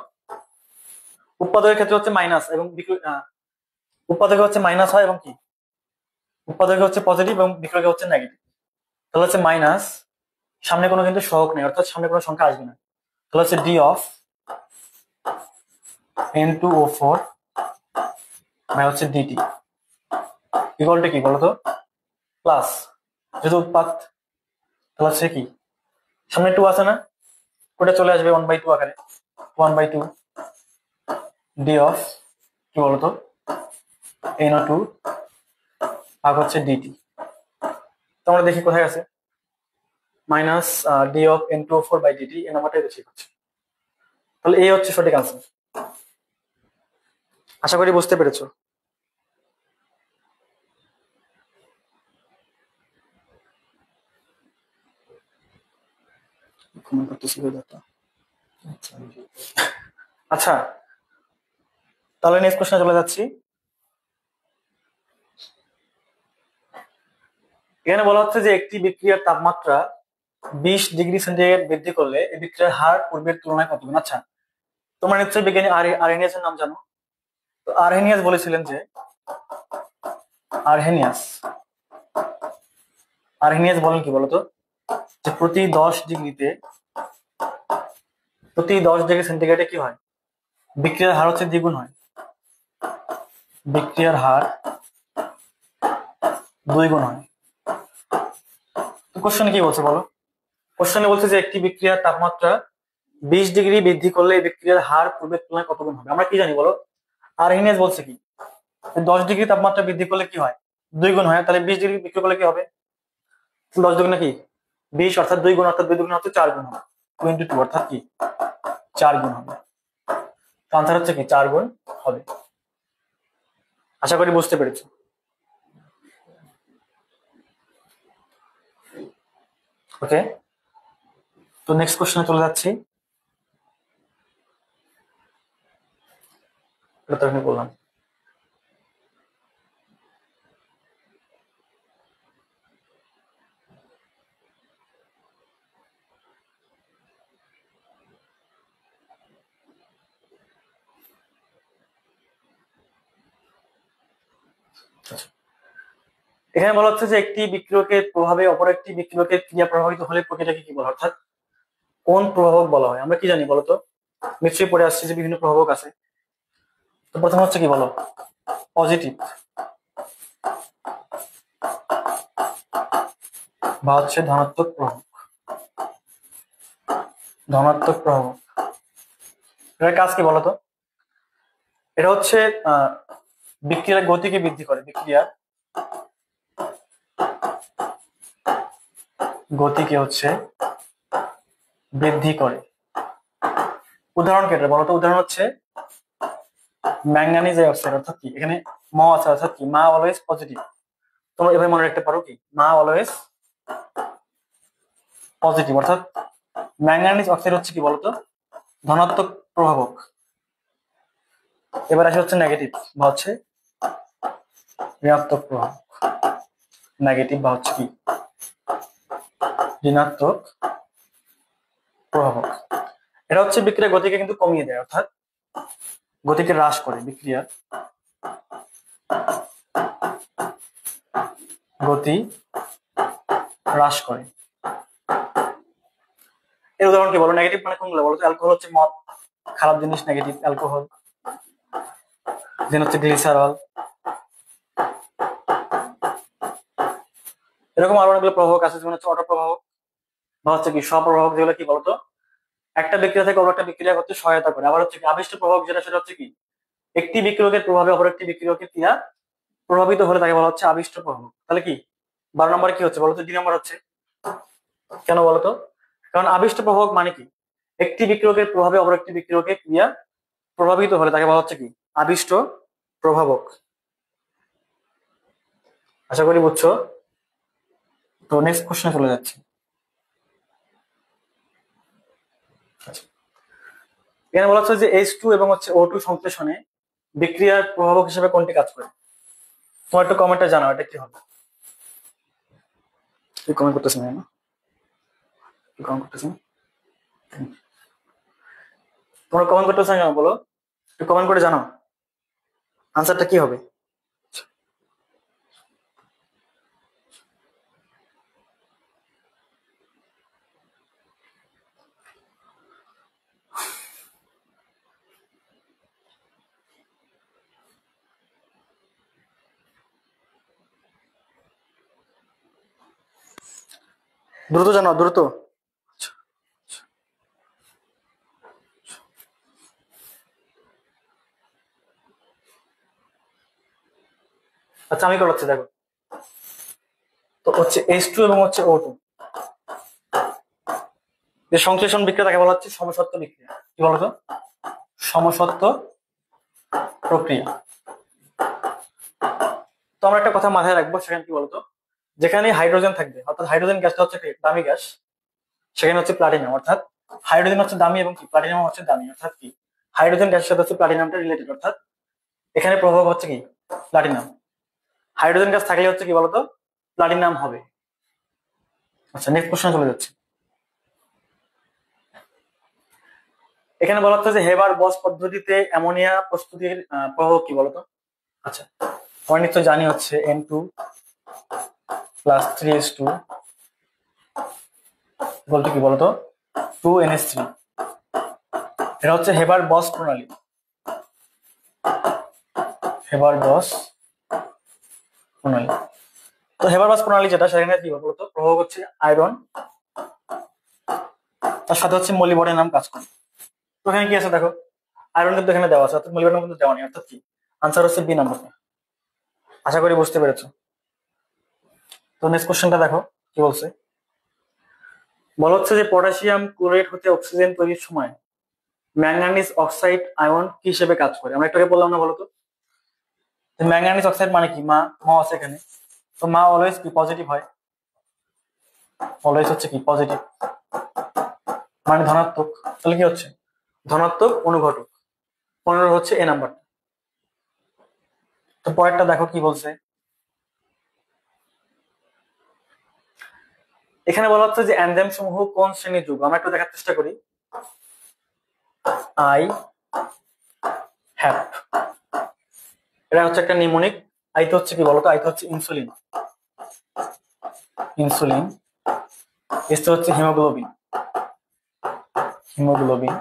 উৎপাদকের ক্ষেত্রে হচ্ছে মাইনাস এবং উৎপাদকে হচ্ছে মাইনাস হয় এবং কি উৎপাদকে হচ্ছে পজিটিভ এবং বিক্রয়কে হচ্ছে নেগেটিভ। তাহলে হচ্ছে মাইনাস, সামনে কোনো কিন্তু সহগ নেই, অর্থাৎ সামনে কোনো সংখ্যা আসবে না, তাহলে হচ্ছে ডি অফ N2O4 হচ্ছে ডিটি। ইকুয়াল টু কি বলতো, প্লাস, যেহেতু উৎপাদ তাহলে সে কি সামনে টু আছে না, ওটা চলে আসবে 1/2 আকারে, 1/2 ডি অফ কি বলতো NO2 ভাগ হচ্ছে ডিটি। তোমরা দেখি কোথায় আছে, মাইনাস ডি অফ N2O4/dt, এই নাম্বারটাই বেশি হচ্ছে। তাহলে এই হচ্ছে সঠিক আনসার। আশা করি বুঝতে পেরেছো। আচ্ছা, তাহলে নেক্সট কোশ্চেনে চলে যাচ্ছি। এখানে বলা হচ্ছে যে একটি বিক্রিয়ার তাপমাত্রা 20 ডিগ্রি সেন্টিগ্রেড বৃদ্ধি করলে এই বিক্রিয়ার হার পূর্বের তুলনায় কত গুণ। আচ্ছা, তোমরা নিশ্চয়ই বিজ্ঞানী আরহেনিয়াস এর নাম জানো। তো আরহেনিয়াস বলেছিলেন যে আরহেনিয়াস আরহেনিয়াস বলেন কি বলতো, যে প্রতি 10 ডিগ্রি সেন্টিগ্রেডে কি হয়, বিক্রিয়ার হার হচ্ছে দ্বিগুণ হয়, বিক্রিয়ার হার 2 গুণ হয়। তো কোশ্চেনে কি বলছে বলো, কোশ্চেনে বলছে যে একটি বিক্রিয়ার তাপমাত্রা 20 ডিগ্রি বৃদ্ধি করলে এই বিক্রিয়ার হার পূর্বের তুলনায় কত গুণ হবে। আমরা কি জানি বলো, আরহেনিয়াস বলছে কি 10 ডিগ্রি তাপমাত্রা বৃদ্ধি করলে কি হয়, 2 গুণ হয়। তাহলে 20 ডিগ্রি বৃদ্ধি করলে কি হবে, 10 দুগুণ নাকি 20, অর্থাৎ 2 গুণ, অর্থাৎ 2 দুগুণ হচ্ছে 4 গুণ হবে, 22 অর্থাৎ কি 4 গুণ হবে। আনসার হচ্ছে কি 4 গুণ হবে। আশা করি বুঝতে পেরেছো। ওকে, তো নেক্সট কোশ্চেনে চলে যাচ্ছি। এটা তো এখানে বললাম। এখানে বলা হচ্ছে যে একটি বিক্রিয়কের প্রভাবে অপর একটি বিক্রিয়কের ক্রিয়া প্রভাবিত হলে প্রক্রিয়াটাকে কি বলা হয়, অর্থাৎ কোন প্রভাবক বলা হয়। আমরা কি জানি বলতো, নিশ্চয়ই পড়ে আসছে যে বিভিন্ন প্রভাবক আছে। তো প্রথম হচ্ছে কি বলো, পজিটিভ বা হচ্ছে ধনাত্মক প্রভাবক। ধনাত্মক প্রভাবক এটার কাজ কি বলতো, এটা হচ্ছে বিক্রিয়ার গতিকে বৃদ্ধি করে, বিক্রিয়ার গতিকে হচ্ছে বৃদ্ধি করে। উদাহরণ কেটে বলতো, উদাহরণ হচ্ছে ম্যাঙ্গানিজ অক্সাইড, অর্থাৎ কি এখানে ম আছে, অর্থাৎ কি মা অলওয়েজ পজিটিভ। তোমরা এভাবে মনে রাখতে পারো কি মা অলওয়েজ পজিটিভ, অর্থাৎ ম্যাঙ্গানিজ অক্সাইড হচ্ছে কি বলতো ধনাত্মক প্রভাবক। এবার আসে হচ্ছে নেগেটিভ বা হচ্ছে ঋণাত্মক প্রভাবক। নেগেটিভ বা হচ্ছে কি ঋণাত্মক প্রভাবক। এটা হচ্ছে বিক্রিয়ার গতিকে কিন্তু কমিয়ে দেয়, অর্থাৎ গতিকে হ্রাস করে, বিক্রিয়ার গতি হ্রাস করে। এর উদাহরণ কি বলো, নেগেটিভ মানে কোনগুলো বলো তো, অ্যালকোহল হচ্ছে মদ, খারাপ জিনিস নেগেটিভ অ্যালকোহল। দেন হচ্ছে গ্লিসারল। এরকম আরো অনেকগুলো প্রভাবক আছে, যেমন হচ্ছে অটো প্রভাবক বা হচ্ছে কি স্বপ্রভাবক, যেগুলো কি বলতো একটা বিক্রিয়া থেকে অন্য একটা বিক্রিয়া করতে সহায়তা করে। আবার হচ্ছে কি আবিষ্ট প্রভাবক, যেটা সেটা হচ্ছে কি একটি বিক্রিয়কের প্রভাবে অপর একটি বিক্রিয়কের ক্রিয়া প্রভাবিত হলে তাকে বলা হচ্ছে আবিষ্ট প্রভাবক। তাহলে কি 12 নম্বরে কি হচ্ছে বলতো, 2 নম্বর হচ্ছে কেন বলতো, কারণ আবিষ্ট প্রভাবক মানে কি একটি বিক্রিয়কের প্রভাবে অপর একটি বিক্রিয়কের ক্রিয়া প্রভাবিত হলে তাকে বলা হচ্ছে কি আবিষ্ট প্রভাবক। আশা করি বুঝছো। তো নেক্সট কোশ্চেনে চলে যাচ্ছি। আচ্ছা, এখানে বলা হচ্ছে যে H2 এবং হচ্ছে O2 সংশ্লেষণে বিক্রিয়ার প্রভাবক হিসেবে কোনটি কাজ করে। তোমার একটু কমেন্টে জানাও এটা কি হবে। তুই কমেন্ট করতেছ না, তুই কমেন্ট করতেছ না, তোমরা কমেন্ট করতেছ না কেন বলো, একটু কমেন্ট করে জানাও আনসারটা কি হবে। দ্রুত জানো, দ্রুত। আচ্ছা আমি করাচ্ছি দেখো। তো হচ্ছে H2 এবং হচ্ছে O2, যে সংশ্লেষণ বিক্রিয়া তাকে বলা হচ্ছে সমসত্ব বিক্রিয়া। কি বলতো? সমসত্ব প্রক্রিয়া। তো আমরা একটা কথা মাথায় রাখবো, সেখানে কি বলতো, যেখানে হাইড্রোজেন থাকবে, অর্থাৎ হাইড্রোজেন গ্যাসটা হচ্ছে কি দামি গ্যাস, সেখানে হচ্ছে প্লাটিনাম, অর্থাৎ হাইড্রোজেন হচ্ছে দামি এবং কি প্লাটিনাম হচ্ছে দামি, অর্থাৎ কি হাইড্রোজেন গ্যাসের সাথে হচ্ছে প্লাটিনামটা রিলেটেড, অর্থাৎ এখানে প্রভাব হচ্ছে কি প্লাটিনাম। হাইড্রোজেন গ্যাস থাকলে হচ্ছে কি বলতো প্লাটিনাম হবে। আচ্ছা নেক্সট কোশ্চেন চলে যাচ্ছে। এখানে বলা হচ্ছে যে হেবার বস পদ্ধতিতে অ্যামোনিয়া প্রস্তুতির প্রভাব কি বলতো? আচ্ছা আমরা নিশ্চয় জানি হচ্ছে N2 প্লাস 3H2 বলতে কি বলতো 2NH3। এটা হচ্ছে হেবার বস প্রণালী। হেবার বস প্রণালী। তো হেবার বস প্রণালী যেটা, সেখানে কি বলতো প্রভাব হচ্ছে আয়রন, তার সাথে হচ্ছে মলিবডেনাম কাজ করে। তো এখানে কি আছে দেখো, আয়রন কিন্তু এখানে দেওয়া আছে, অর্থাৎ মলিবডেনাম কিন্তু দেওয়া নেই, অর্থাৎ কি আনসার হচ্ছে বি নাম্বার। আশা করি বুঝতে পেরেছো। তো নেক্সট কোশ্চেনটা দেখো কি বলছে। বলা হচ্ছে যে পটাশিয়াম ক্লোরাইড হতে অক্সিজেন তৈরির সময় ম্যাঙ্গানিজ অক্সাইড আয়ন কি হিসেবে কাজ করে? আমরা একটু আগে বললাম না বলতো, ম্যাঙ্গানিজ অক্সাইড মানে কি, মা আছে এখানে, তো মা অলওয়েজ কি পজিটিভ হয়, অলওয়েজ হচ্ছে কি পজিটিভ, মানে ধনাত্মক। তাহলে কি হচ্ছে ধনাত্মক অনুঘটক, 15 হচ্ছে এ নাম্বার। তো পরেরটা দেখো কি বলছে। এখানে বলা হচ্ছে যে এনজাইম সমূহ কোন শ্রেণীর যৌগ, আমরা একটু দেখার চেষ্টা করি। আই হ্যাভ, এটা হচ্ছে একটা নিউমোনিক। আইতে হচ্ছে কি বলতো, আইতে হচ্ছে ইনসুলিন, ইনসুলিন। এসতে হচ্ছে হিমোগ্লোবিন, হিমোগ্লোবিন।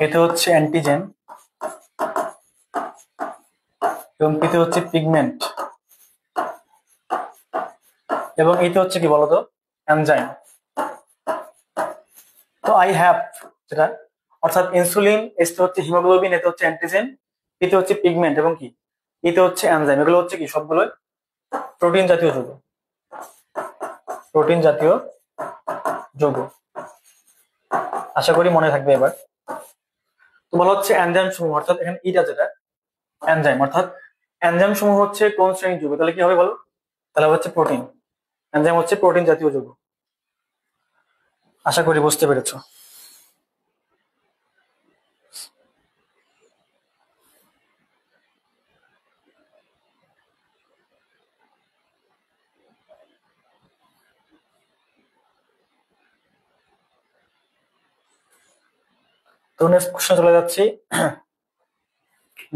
এতে হচ্ছে অ্যান্টিজেন, এবং এতে হচ্ছে পিগমেন্ট, এবং এতে হচ্ছে কি বলতো এনজাইম। তো আই হ্যাভ যেটা, অর্থাৎ ইনসুলিন, এসতে হচ্ছে হিমোগ্লোবিন, এতে হচ্ছে অ্যান্টিজেন, এতে হচ্ছে পিগমেন্ট, এবং কি এতে হচ্ছে এনজাইম। এগুলো হচ্ছে কি সবগুলো প্রোটিন জাতীয় যৌগ, প্রোটিন জাতীয় যৌগ। আশা করি মনে থাকবে এবার। তো বলা হচ্ছে এনজাইম সমূহ, অর্থাৎ এখানে ইটা যেটা এনজাইম, অর্থাৎ এনজাইম সমূহ হচ্ছে কোন শ্রেণীর যৌগ, তাহলে কি হবে বলো? তাহলে হচ্ছে প্রোটিন। এনজাইম হচ্ছে প্রোটিন জাতীয় যৌগ। আশা করি বুঝতে পেরেছো। তো নেক্সট কোশ্চেন চলে যাচ্ছি।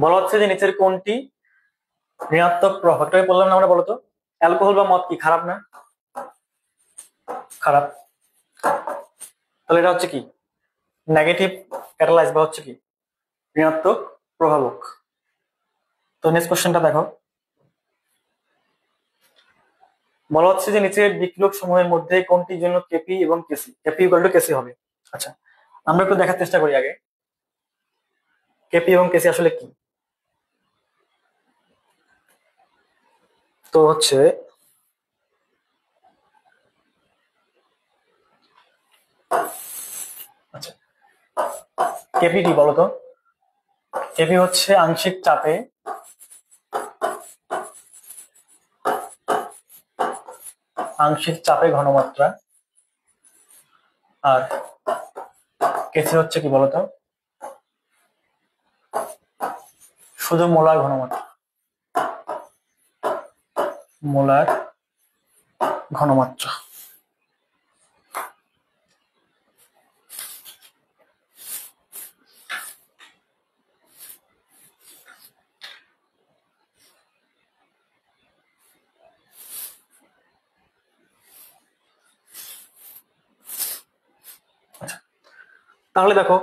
বলা হচ্ছে যে নিচের কোনটি ঋণাত্মক প্রভাব, একটাই বললাম না আমরা, বলতো অ্যালকোহল বা মদ কি খারাপ না? খারাপ। তাহলে এটা হচ্ছে কি নেগেটিভ ক্যাটালাইজ, বা হচ্ছে কি ঋণাত্মক প্রভাবক। তো নেক্সট কোশ্চেনটা দেখো। বলা হচ্ছে যে নিচের বিক্রিয়ক সমূহের মধ্যে কোনটির জন্য কেপি এবং কেসি, কেপি ইকুয়াল টু কেসি হবে। আচ্ছা আমরা একটু দেখার চেষ্টা করি আগে কেপি এবং কেসি আসলে কি। তো হচ্ছে আচ্ছা কেপি কি বলতো? কেপি হচ্ছে আংশিক চাপে ঘনমাত্রা, আর কেসি হচ্ছে কি বলতো শুধু মোলার ঘনমাত্রা, মোলার ঘনমাত্রা। তাহলে দেখো,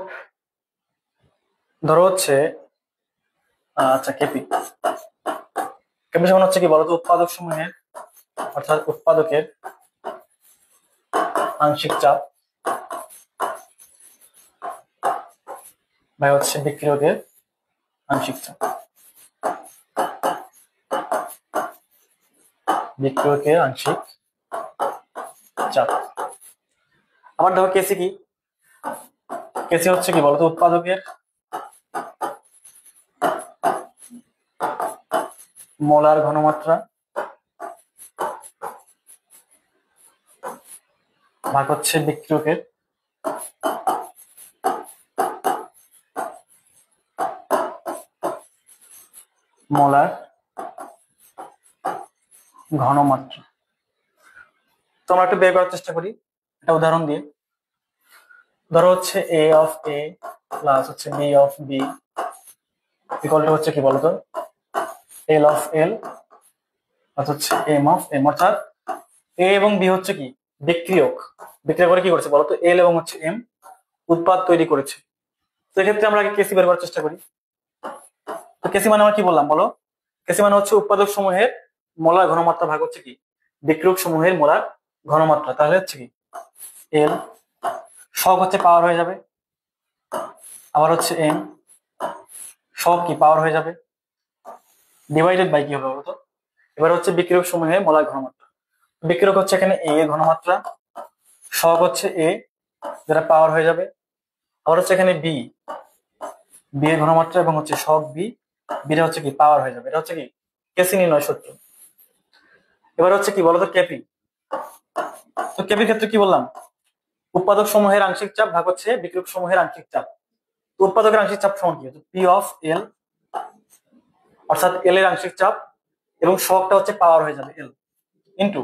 ধরো হচ্ছে আচ্ছা কেপি, কেপি সমান হচ্ছে কি বলতো উৎপাদক সমূহের অর্থাৎ উৎপাদকের আংশিক চাপ বাই হচ্ছে বিক্রিয়কের আংশিক চাপ। বিক্রিয়কের আংশিক চাপ। আবার দেখো কেসি কি, কেসি হচ্ছে কি বলতো উৎপাদকের মোলার ঘনমাত্রা ভাগ হচ্ছে বিক্রিয়কের মোলার ঘনমাত্রা। তো আমরা একটু বের করার চেষ্টা করি একটা উদাহরণ দিয়ে। ধরো হচ্ছে a অফ a প্লাস হচ্ছে b of b equal to হচ্ছে কি বলতো l অফ l হচ্ছে m অফ m। অর্থাৎ a এবং b হচ্ছে কি বিক্রিয়ক, বিক্রিয়া করে কি করেছে বলতো l এবং হচ্ছে m উৎপাদ তৈরি করেছে। তো এক্ষেত্রে আমরা আগে কেসি বের করার চেষ্টা করি। তো কেসি মানে আমরা কি বললাম বলো, কেসি মানে হচ্ছে উৎপাদক সমূহের মোলার ঘনমাত্রা ভাগ হচ্ছে কি বিক্রিয়ক সমূহের মোলার ঘনমাত্রা। তাহলে হচ্ছে কি এল সব হচ্ছে পাওয়ার হয়ে যাবে, আবার হচ্ছে এম সব কি পাওয়ার হয়ে যাবে, ডিভাইডেড বাই কি হবে বলতো এবার হচ্ছে বিক্রিয়ক সমূহের মোলার ঘনমাত্রা। বিক্রিয়ক হচ্ছে এখানে এ এর ঘনমাত্রা, সব হচ্ছে এ যেটা পাওয়ার হয়ে যাবে, আবার হচ্ছে এখানে বি বি এর ঘনমাত্রা এবং হচ্ছে সব বি বিটা হচ্ছে কি পাওয়ার হয়ে যাবে। এটা হচ্ছে কি কেসি নির্ণয় সূত্র। এবার হচ্ছে কি বলতো কেপি। তো কেপির ক্ষেত্রে কি বললাম উৎপাদক সমূহের আংশিক চাপ ভাগ হচ্ছে বিক্রিয়ক সমূহের আংশিক চাপ। উৎপাদকের আংশিক চাপ সমান কি পি অফ এল, অর্থাৎ এল এর আংশিক চাপ এবং শকটা হচ্ছে পাওয়ার হয়ে যাবে এল ইন্টু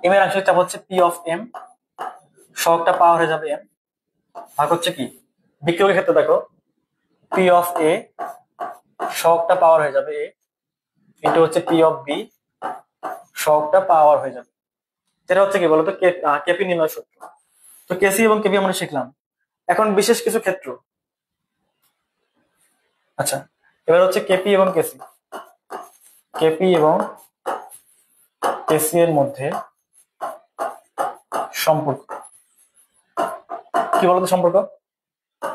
এম এর আংশিক চাপ হচ্ছে পি অফ এম, শকটা পাওয়ার হয়ে যাবে এম ভাগ হচ্ছে কি বিক্রিয়কের ক্ষেত্রে দেখো পি অফ এ শকটা পাওয়ার হয়ে যাবে এ ইন্টু হচ্ছে পি অফ বি শকটা পাওয়ার হয়ে যাবে। যেটা হচ্ছে কি বলতো কেপি নির্ণয় সূত্র। তো কেসি এবং কেপি আমরা শিখলাম। এখন বিশেষ কিছু ক্ষেত্র। আচ্ছা এবার হচ্ছে কেপি এবং কেসি। কেপি এবং কেসি এর মধ্যে সম্পর্ক কি বলতো সম্পর্ক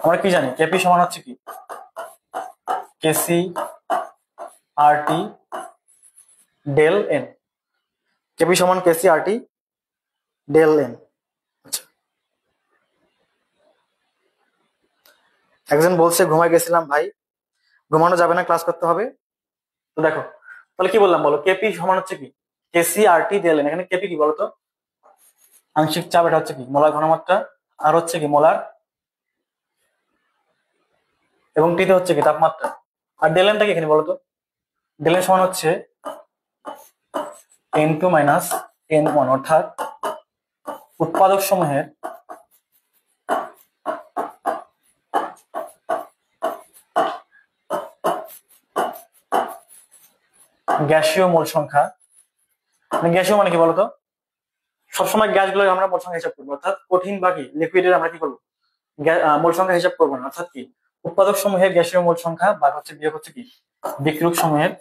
আমরা কি জানি কেপি সমান হচ্ছে কি কেসি আর টি ডেল এন। কেপি সমান কেসি আর টি ডেল এন। আচ্ছা একজন বলছে ঘুমায় গেছিলাম ভাই, ঘুমানো যাবে না ক্লাস করতে হবে। তো দেখো তাহলে কি বললাম বলো কেপি সমান হচ্ছে কি কেসি আর টি ডেল এন। এখানে কেপি কি বলতো আংশিক চাপ, এটা হচ্ছে কি মোলার ঘনমাত্রা, আর হচ্ছে কি মোলার এবং টিতে হচ্ছে কি তাপমাত্রা, আর ডেল এনটা কি এখানে বলতো ডেল এন সমান হচ্ছে n2 মাইনাস n1, অর্থাৎ উৎপাদক সমূহের গ্যাসীয় মোল সংখ্যা। গ্যাসীয় মানে কি বলতো সবসময় গ্যাসগুলো আমরা মোল সংখ্যা হিসাব করবো, অর্থাৎ কঠিন বা কি লিকুইডের আমরা কি করবো মোল সংখ্যা হিসাব করবো না। অর্থাৎ কি উৎপাদক সমূহের গ্যাসীয় মোল সংখ্যা বা হচ্ছে বিয়োগ হচ্ছে কি বিক্রিয়ক সমূহের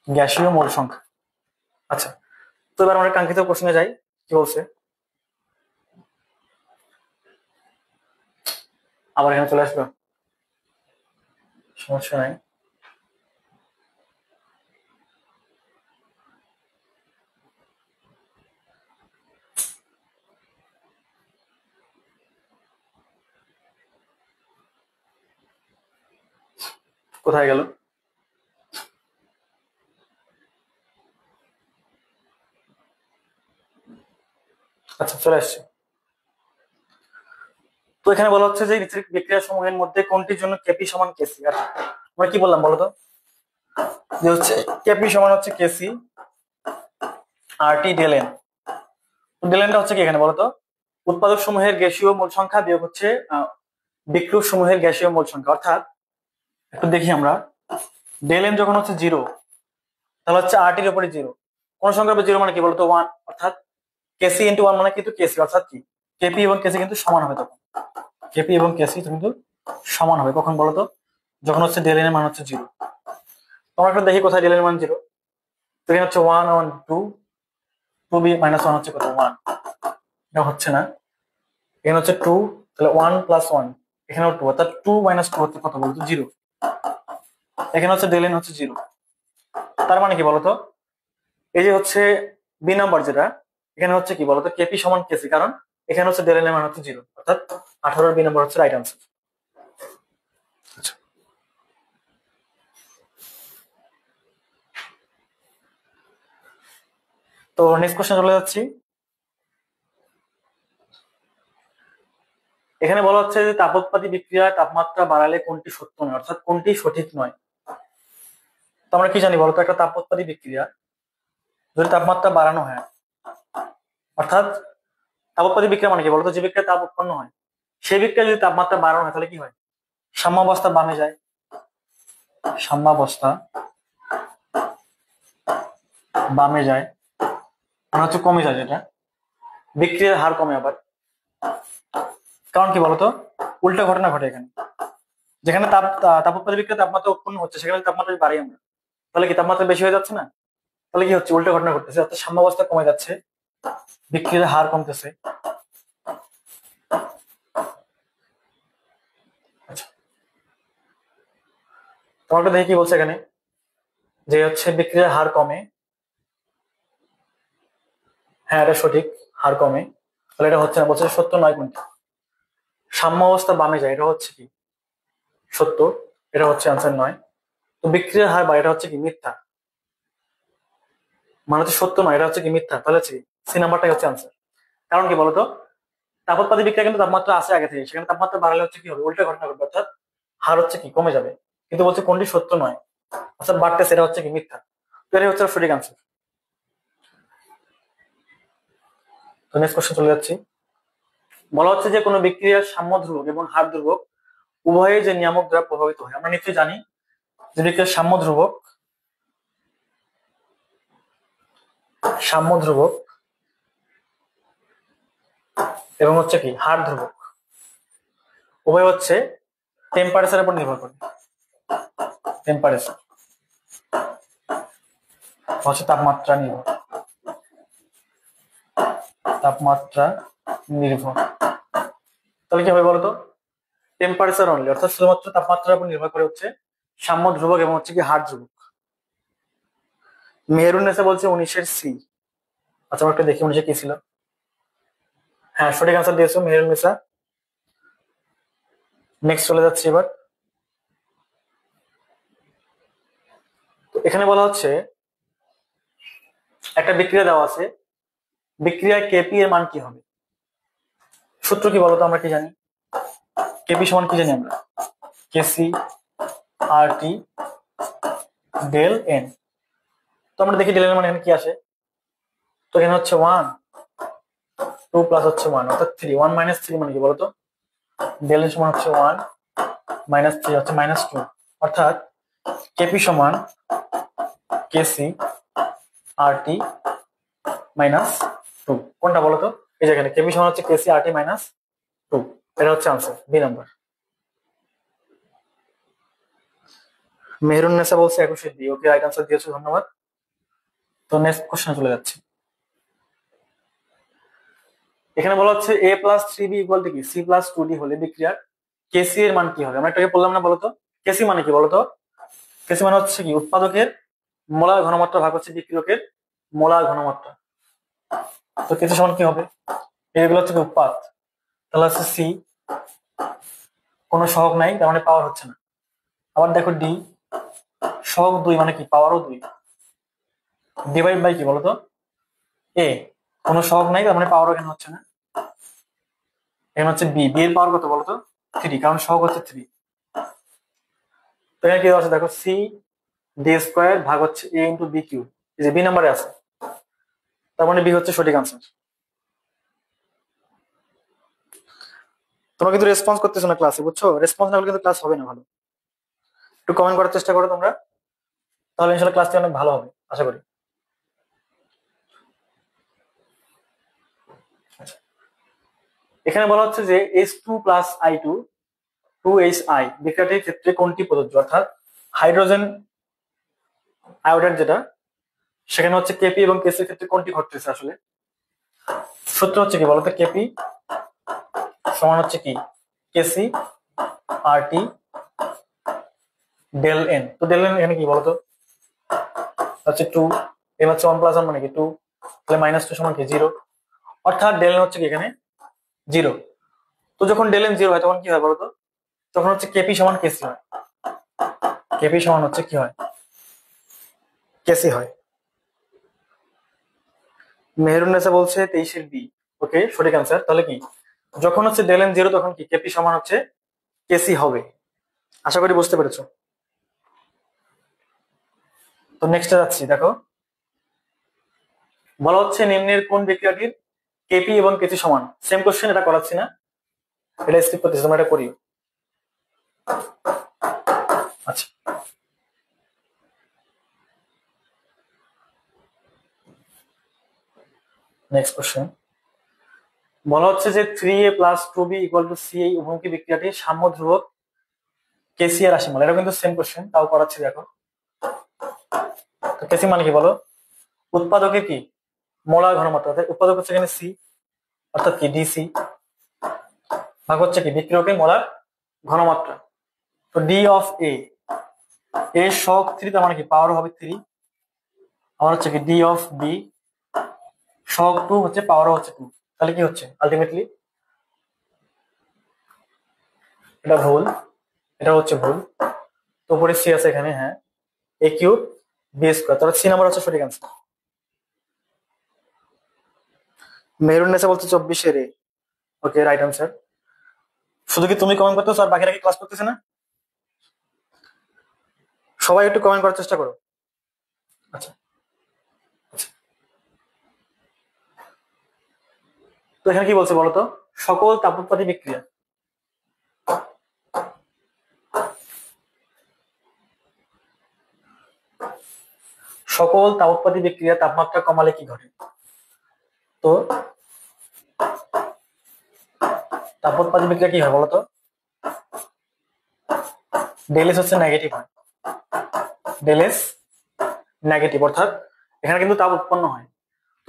গ্যাসীয় মোল সংখ্যা। আচ্ছা তো এবার আমরা কাঙ্ক্ষিত প্রশ্নে যাই। কি বলছে আবার এখানে চলে আসলো, সমস্যা নাই। কোথায় গেল আচ্ছা চলে আসছে। তো এখানে বলা হচ্ছে যে নিচের বিক্রিয়া সমূহের মধ্যে কোনটির জন্য কেপি সমান কেসি। আর আমরা কি বললাম বলতো যে হচ্ছে কেপি সমান হচ্ছে কেসি আর টি ডেল এন। ডেল এনটা হচ্ছে কি এখানে বলতো উৎপাদক সমূহের গ্যাসীয় মোল সংখ্যা বিয়োগ হচ্ছে বিক্রিয়ক সমূহের গ্যাসীয় মোল সংখ্যা। অর্থাৎ একটু দেখি আমরা ডেল এন যখন হচ্ছে জিরো তাহলে হচ্ছে আর টির উপরে জিরো, কোন সংখ্যার উপর জিরো মানে কি বলতো ওয়ান, অর্থাৎ কেসি ইন্টু ওয়ান মানে কিন্তু কেসি, অর্থাৎ কি কেপি এবং কেসি কিন্তু সমান হবে তখন কেপি এবং কেসি কিন্তু সমান হবে কখন বলো তো? যখন হচ্ছে ডেল এন এর মান হচ্ছে 0। তোমরা একটু দেখি কোথায় ডেল এর মান 0। তো এখানে হচ্ছে 1 1 2, 2b - 1 হচ্ছে কত 1, এটা হচ্ছে না। এখানে হচ্ছে 2, তাহলে 1 + 1, এখানেও 2, অর্থাৎ 2 - 2 হচ্ছে কত বলতো 0। এখানে হচ্ছে ডেল এন হচ্ছে 0। তার মানে কি বলতো? এই যে হচ্ছে বি নাম্বার যেটা, এখানে হচ্ছে কি বলতো কেপি সমান কেসি, কারণ এখানে হচ্ছে ডেল এন এর মান হচ্ছে 0, অর্থাৎ 18 বি নাম্বার হচ্ছে রাইট আনসার। তো নেক্সট কোশ্চেন চলে যাচ্ছি। এখানে বলা হচ্ছে যে তাপোৎপাদী বিক্রিয়ায় তাপমাত্রা বাড়ালে কোনটি সত্য নয়, অর্থাৎ কোনটি সঠিক নয়। তো আমরা কি জানি বলতো, একটা তাপোৎপাদী বিক্রিয়া যদি তাপমাত্রা বাড়ানো হয়, অর্থাৎ তাপোৎপাদী বিক্রিয়া মানে কি বলতো, যে বিক্রিয়া তাপ উৎপন্ন হয় সেই বিক্রিয়া যদি তাপমাত্রা বাড়ানো হয় তাহলে কি হয়? সাম্যাবস্থা বামে যায়, সাম্যাবস্থা বামে যায়, মানে হচ্ছে কমে যায়, যেটা বিক্রিয়ার হার কমে আবার। কারণ কি বলতো, উল্টা ঘটনা ঘটে এখানে। যেখানে তাপোৎপাদী বিক্রিয়া তাপমাত্রা উৎপন্ন হচ্ছে সেখানে তাপমাত্রা বাড়ি আমরা, তাহলে কি তাপমাত্রা বেশি হয়ে যাচ্ছে না? তাহলে কি হচ্ছে, উল্টা ঘটনা ঘটতেছে, অর্থাৎ সাম্যাবস্থা কমে যাচ্ছে, বিক্রিয়ার হার কমতেছে। আচ্ছা, তোমাকে দেখি কি বলছে এখানে, যে হচ্ছে বিক্রিয়ার হার কমে। হ্যাঁ, এটা সঠিক, হার কমে। তাহলে এটা হচ্ছে না, বলছে সত্য নয় কোনটা। সাম্যাবস্থা বামে যায়, এটা হচ্ছে কি সত্য, এটা হচ্ছে আনসার নয়। তো বিক্রিয়ার হার বাড়ে, এটা হচ্ছে কি মিথ্যা, মানে হচ্ছে সত্য নয়, এটা হচ্ছে কি মিথ্যা। তাহলে হচ্ছে সি নাম্বারটাই হচ্ছে আনসার। কারণ কি বলতো, তাপোৎপাদী বিক্রিয়া কিন্তু তাপমাত্রা আছে আগে থেকে, সেখানে তাপমাত্রা বাড়ালে হচ্ছে কি হবে, উল্টা ঘটনা ঘটবে, অর্থাৎ হার হচ্ছে কি কমে যাবে। কিন্তু বলছে কোনটি সত্য নয়, অর্থাৎ বাড়তেছে, এটা হচ্ছে কি মিথ্যা। তো এটাই হচ্ছে সঠিক আনসার। তো নেক্সট কোশ্চেন চলে যাচ্ছি। বলা হচ্ছে যে কোনো বিক্রিয়ার সাম্য ধ্রুবক এবং হার ধ্রুবক উভয়ে যে নিয়ামক দ্বারা প্রভাবিত হয়। আমরা নিশ্চয়ই জানি যে বিক্রিয়ার সাম্য ধ্রুবক, সাম্য ধ্রুবক এবং হচ্ছে কি হার ধ্রুবক উভয় হচ্ছে টেম্পারেচারের উপর নির্ভর করে। টেম্পারেচার হচ্ছে তাপমাত্রা নির্ভর, তাপমাত্রা নির্ভর। তাহলে কি হবে বলতো, টেম্পারেচার অনলি, অর্থাৎ শুধুমাত্র তাপমাত্রার উপর নির্ভর করে হচ্ছে সাম্য ধ্রুবক এবং হচ্ছে কি হার ধ্রুবক। মেহেরুন্নেসা বলছে 19-এর সি। আচ্ছা, আমরা একটু দেখি 19-এ কি ছিল। হ্যাঁ, সঠিক আনসার দিয়েছো মেহেরুন্নেসা। নেক্সট চলে যাচ্ছে এবার। তো এখানে বলা হচ্ছে একটা বিক্রিয়া দেওয়া আছে, বিক্রিয়ায় কেপি এর মান কি হবে। সূত্র কি বলতো, আমরা কি জানি, কেপি সমান কি জানি আমরা, কেসি আর টি ডেল এন। তো আমরা দেখি ডেল এন মানে এখানে কি আসে। তো এখানে হচ্ছে 1 2 প্লাস হচ্ছে 1, অর্থাৎ 3, 1 - 3 মানে কি বলতো, ডেল এন সমান হচ্ছে 1 - 3 হচ্ছে -2, অর্থাৎ কেপি সমান কেসি আর টি -2। কোনটা বলতো, এই যে এখানে কেপি সমান হচ্ছে কেসি আর টি -2, এটা হচ্ছে আনসার বি নাম্বার। মেহরুন্নেসা বলছে 21-এ বি। ওকে, রাইট আনসার দিয়েছো, ধন্যবাদ। তো নেক্সট কোশ্চেন চলে যাচ্ছে। এখানে বলা হচ্ছে a+3b = কি c+2d হলে বিক্রিয়ার কেসি এর মান কি হবে। আমরা এটাকে বললাম না বলতো, কেসি মানে কি বলতো, কেসি মানে হচ্ছে কি উৎপাদকের মোলার ঘনমাত্রা ভাগ হচ্ছে বিক্রিয়কের মোলার ঘনমাত্রা। তো কেসি সমান কি হবে, এগুলো হচ্ছে কি উৎপাদ, তাহলে হচ্ছে সি, কোনো সহগ নাই তার মানে পাওয়ার হচ্ছে না। আবার দেখো ডি, সহগ 2 মানে কি পাওয়ারও 2, ডিভাইড বাই কি বলতো এ, কোনো সহগ নাই তার মানে পাওয়ারও এখানে হচ্ছে না। এখানে হচ্ছে বি, বি এর পাওয়ার কত বলতো 3, কারণ সহগ হচ্ছে 3। তো এখানে কি আছে দেখো, সি ডি স্কোয়ার ভাগ হচ্ছে এ ইন্টু বি কিউ, এই যে বি নাম্বারে আছে, তার মানে বি হচ্ছে সঠিক আনসার। তোমরা কিন্তু রেসপন্স করতেছো না ক্লাসে, বুঝছো, রেসপন্স না হলে কিন্তু ক্লাস হবে না ভালো। একটু কমেন্ট করার চেষ্টা করো তোমরা, তাহলে ইনশাল্লাহ ক্লাসটি অনেক ভালো হবে আশা করি। আচ্ছা, এখানে বলা হচ্ছে যে H2 + I2 2Hi বিক্রিয়াটির ক্ষেত্রে কোনটি প্রযোজ্য? অর্থাৎ হাইড্রোজেন আয়োডাইড যেটা, সেখানে হচ্ছে কেপি এবং কেসির ক্ষেত্রে কোনটি ঘটতেছে আসলে? সূত্র হচ্ছে কি বলতো? কেপি সমান হচ্ছে কি কেসি আর টি ডেল এন। তো ডেল এন এখানে কি বলতো? হচ্ছে 2, এম হচ্ছে 1+1 মানে কি 2, তাহলে -2 সমান কি 0, অর্থাৎ ডেল এন হচ্ছে কি এখানে 0। তো যখন ডেল এন 0 হয় তখন কি হয় বলতো? তখন হচ্ছে কেপি সমান কেসি হয়। কেপি সমান হচ্ছে কি হয়? কেসি হয়। মেহেরুন্নেসা বলছে 23 বি। ওকে, সঠিক অ্যান্সার। তাহলে কি যখন হচ্ছে ডেল এন 0 তখন কি কেপি সমান হচ্ছে কেসি হবে। আশা করি বুঝতে পেরেছো। তো নেক্সটে যাচ্ছি, দেখো বলা হচ্ছে নিম্নের কোন বিক্রিয়াটির কেপি এবং কেসি সমান? সেম কোশ্চেন, এটা করাচ্ছি না, এটা স্কিপ করতেছি, তোমরা এটা করিও। আচ্ছা, নেক্সট কোশ্চেন বলা হচ্ছে যে 3a + 2b = c এই উভমুখী বিক্রিয়াটির সাম্য ধ্রুবক কেসি এর রাশিমালা। এটা কিন্তু সেম কোশ্চেন, তাও করাচ্ছি দেখো। তো কেসি মানে কি বলো? উৎপাদকের কি মোলার ঘনমাত্রা, অর্থাৎ উৎপাদক হচ্ছে এখানে সি, অর্থাৎ কি ডিসি, ভাগ হচ্ছে কি বিক্রিয়কের মোলার ঘনমাত্রা। তো ডি অফ এ, এর শক 3, তার মানে কি পাওয়ার হবে 3। আমার হচ্ছে কি ডি অফ বি, শক 2 হচ্ছে পাওয়ার হচ্ছে 2। তাহলে কি হচ্ছে আলটিমেটলি? এটা ভুল, এটা হচ্ছে ভুল। তো উপরে সি আছে এখানে, হ্যাঁ, এ কিউব বি স্কোয়ার, তাহলে সি নাম্বার হচ্ছে সঠিক অ্যান্সার। মেহরুন্নেসা বলছে 24 এ। ওকে, রাইট অ্যান্সার। শুধু কি তুমি কমেন্ট করতেছো আর বাকিরা কি ক্লাস করতেছে না? সবাই একটু কমেন্ট করার চেষ্টা করো। আচ্ছা আচ্ছা, তো এখানে কি বলছে বলতো? সকল তাপোৎপাদী বিক্রিয়া, সকল তাপোৎপাদী বিক্রিয়া তাপমাত্রা কমালে কি ঘটে? তো তাপোৎপাদী বিক্রিয়া কি হয় বলতো? ডেলেস হচ্ছে নেগেটিভ হয়, ডেলেস নেগেটিভ, অর্থাৎ এখানে কিন্তু তাপ উৎপন্ন হয়।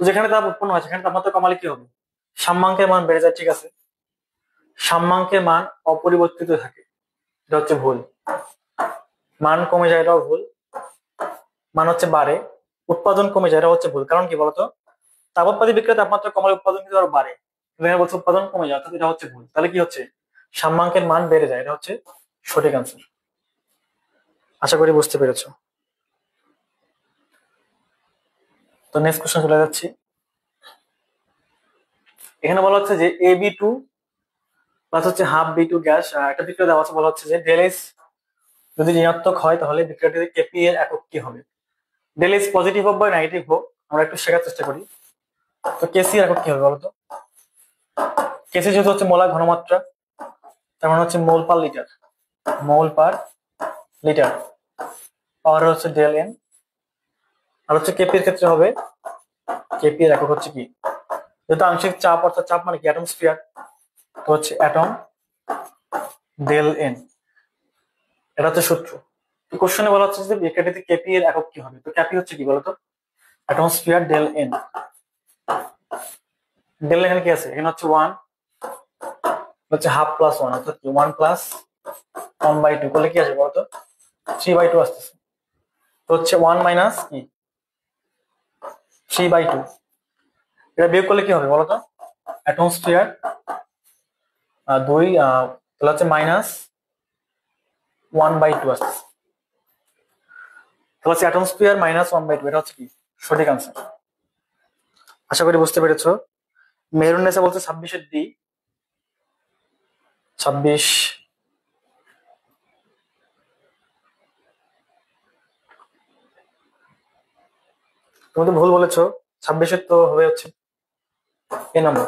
তো যেখানে তাপ উৎপন্ন হয় সেখানে তাপমাত্রা কমালে কি হবে? সাম্যাঙ্কের মান বেড়ে যায়, ঠিক আছে, সাম্যাঙ্কের মান অপরিবর্তিত থাকে, এটা হচ্ছে ভুল। মান কমে যায়, এটাও ভুল। মান হচ্ছে বাড়ে, উৎপাদন কমে যায়, এটা হচ্ছে ভুল। কারণ কি বলতো? তাপোৎপাদী বিক্রিয়া তাপমাত্রা কমালে উৎপাদন কিন্তু আরো বাড়ে, এখানে বলছে উৎপাদন কমে যায়, অর্থাৎ এটা হচ্ছে ভুল। তাহলে কি হচ্ছে? সাম্যাঙ্কের মান বেড়ে যায়, এটা হচ্ছে সঠিক আনসার। আশা করি বুঝতে পেরেছো। তো নেক্সট কোশ্চেন চলে যাচ্ছি। এখানে বলা হচ্ছে যে AB2 প্লাস হচ্ছে হাফ B2 গ্যাস একটা বিক্রিয়া দেওয়া আছে। বলা হচ্ছে যে ডেল যদি ঋণাত্মক হয় তাহলে বিক্রিয়াটিতে কেপি এর একক কি হবে? ডেল এস পজিটিভ হোক বা নেগেটিভ হোক, আমরা একটু শেখার চেষ্টা করি। তো কেসি এর একক কি হবে বলতো? কেসি যেহেতু হচ্ছে মোলার ঘনমাত্রা, তার মানে হচ্ছে মোল পার লিটার, মোল পার লিটার, পাওয়ার হচ্ছে ডেল এন। আর হচ্ছে কেপি এর ক্ষেত্রে হবে, কেপি এর একক হচ্ছে কি, যেহেতু আংশিক চাপ, অর্থাৎ চাপ মানে কি অ্যাটম স্ফিয়ার, তো হচ্ছে অ্যাটম ডেল এন, এটা হচ্ছে সূত্র। কোশ্চেনে বলা হচ্ছে যে বিক্রিয়াটিতে কেপি এর একক কি হবে? তো কেপি হচ্ছে কি বলতো? Atmosphere del N. ডেল এখানে কি আছে? এখানে হচ্ছে 1, হচ্ছে হাফ প্লাস 1, অর্থাৎ 1 প্লাস 1/2 করলে কি আসবে বলতো? 3/2 আসতেছে। তো হচ্ছে 1 মাইনাস কি 3/2, এটা বিয়োগ করলে কি হবে বলতো? অ্যাটমোস্ফিয়ার 2, তাহলে হচ্ছে -1/2 আসতেছে। তাহলে হচ্ছে অ্যাটমোস্ফিয়ার -1/2, এটা হচ্ছে কি সঠিক আনসার। আশা করি বুঝতে পেরেছো। মেহরুন্নেসা বলছে 26 এর ডি, 26। তুমি তো ভুল বলেছো, 26 তো হবে হচ্ছে এ নম্বর।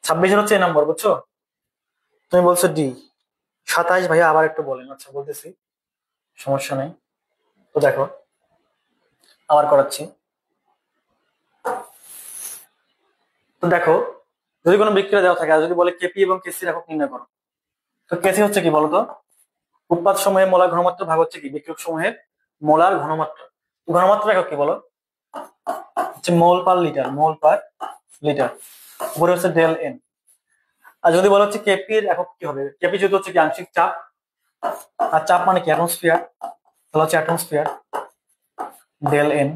26 হচ্ছে এ নম্বর, বুঝছো? তুমি বলছো ডি। 27 ভাইয়া আবার একটু বলেন। আচ্ছা, বলতেছি, সমস্যা নেই। তো দেখো, আবার করাচ্ছি। তো দেখো, যদি কোনো বিক্রিয়া দেওয়া থাকে আর যদি বলে কেপি এবং কেসির একক নির্ণয় করো, তো কেসি হচ্ছে কি বলতো, উৎপাদ সমূহের মোলার ঘনমাত্রা ভাগ হচ্ছে কি বিক্রিয়ক সমূহের মোলার ঘনমাত্রা। ঘনমাত্রা একক কি বলো, হচ্ছে মোল পার লিটার, মোল পার লিটার। উপরে হচ্ছে ডেল এন। আর যদি বলা হচ্ছে কেপির একক কি হবে, কেপি যদি হচ্ছে কি আংশিক চাপ, আর চাপ মানে কি অ্যাটমোস্ফিয়ার, তাহলে হচ্ছে অ্যাটমোস্ফিয়ার ডেল এন।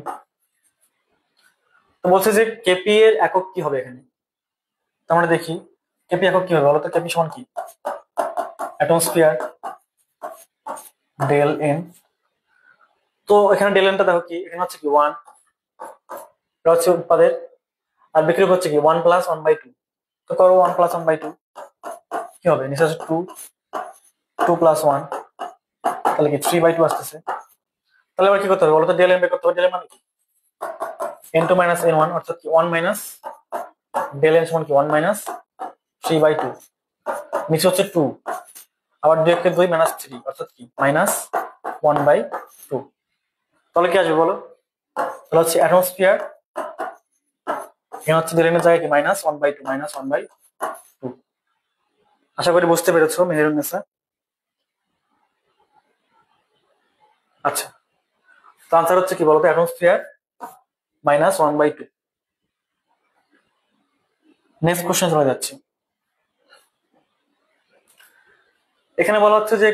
তো বলছে যে কেপি এর একক কি হবে এখানে, তো আমরা দেখি কেপি একক কি হবে বলতো, কেপি সমান কি অ্যাটমোস্ফিয়ার ডেল এন। তো এখানে ডেল এনটা দেখো কি, এখানে হচ্ছে কি 1, এটা হচ্ছে উৎপাদের, আর বিক্রিয়ক হচ্ছে কি 1 + 1/2। তো করো 1 + 1/2 কি হবে, নিচে আছে 2, 2 + 1, তাহলে কি 3/2 আসতেছে। তাহলে আবার কি করতে হবে বলতো, ডেল এন বের করতে হবে। ডেল এন মানে কি n2 - n1, অর্থাৎ কি 1 মাইনাস ডেল এন সমান কি 1 - 3/2, নিচে হচ্ছে 2, আবার 2 কে 2 -3, অর্থাৎ কি -1/2। তাহলে কি আসবে বলো, তাহলে হচ্ছে অ্যাটমোস্ফিয়ার, এখানে হচ্ছে ডেল এন এর জায়গায় কি -1/2, -1/2। আশা করি বুঝতে পেরেছো মেহেরুন্নেসা। আচ্ছা, তো আনসার হচ্ছে কি বলতো, অ্যাটমোস্ফিয়ার -1/2। নেক্সট কোশ্চেন চলে যাচ্ছে। এখানে বলা হচ্ছে যে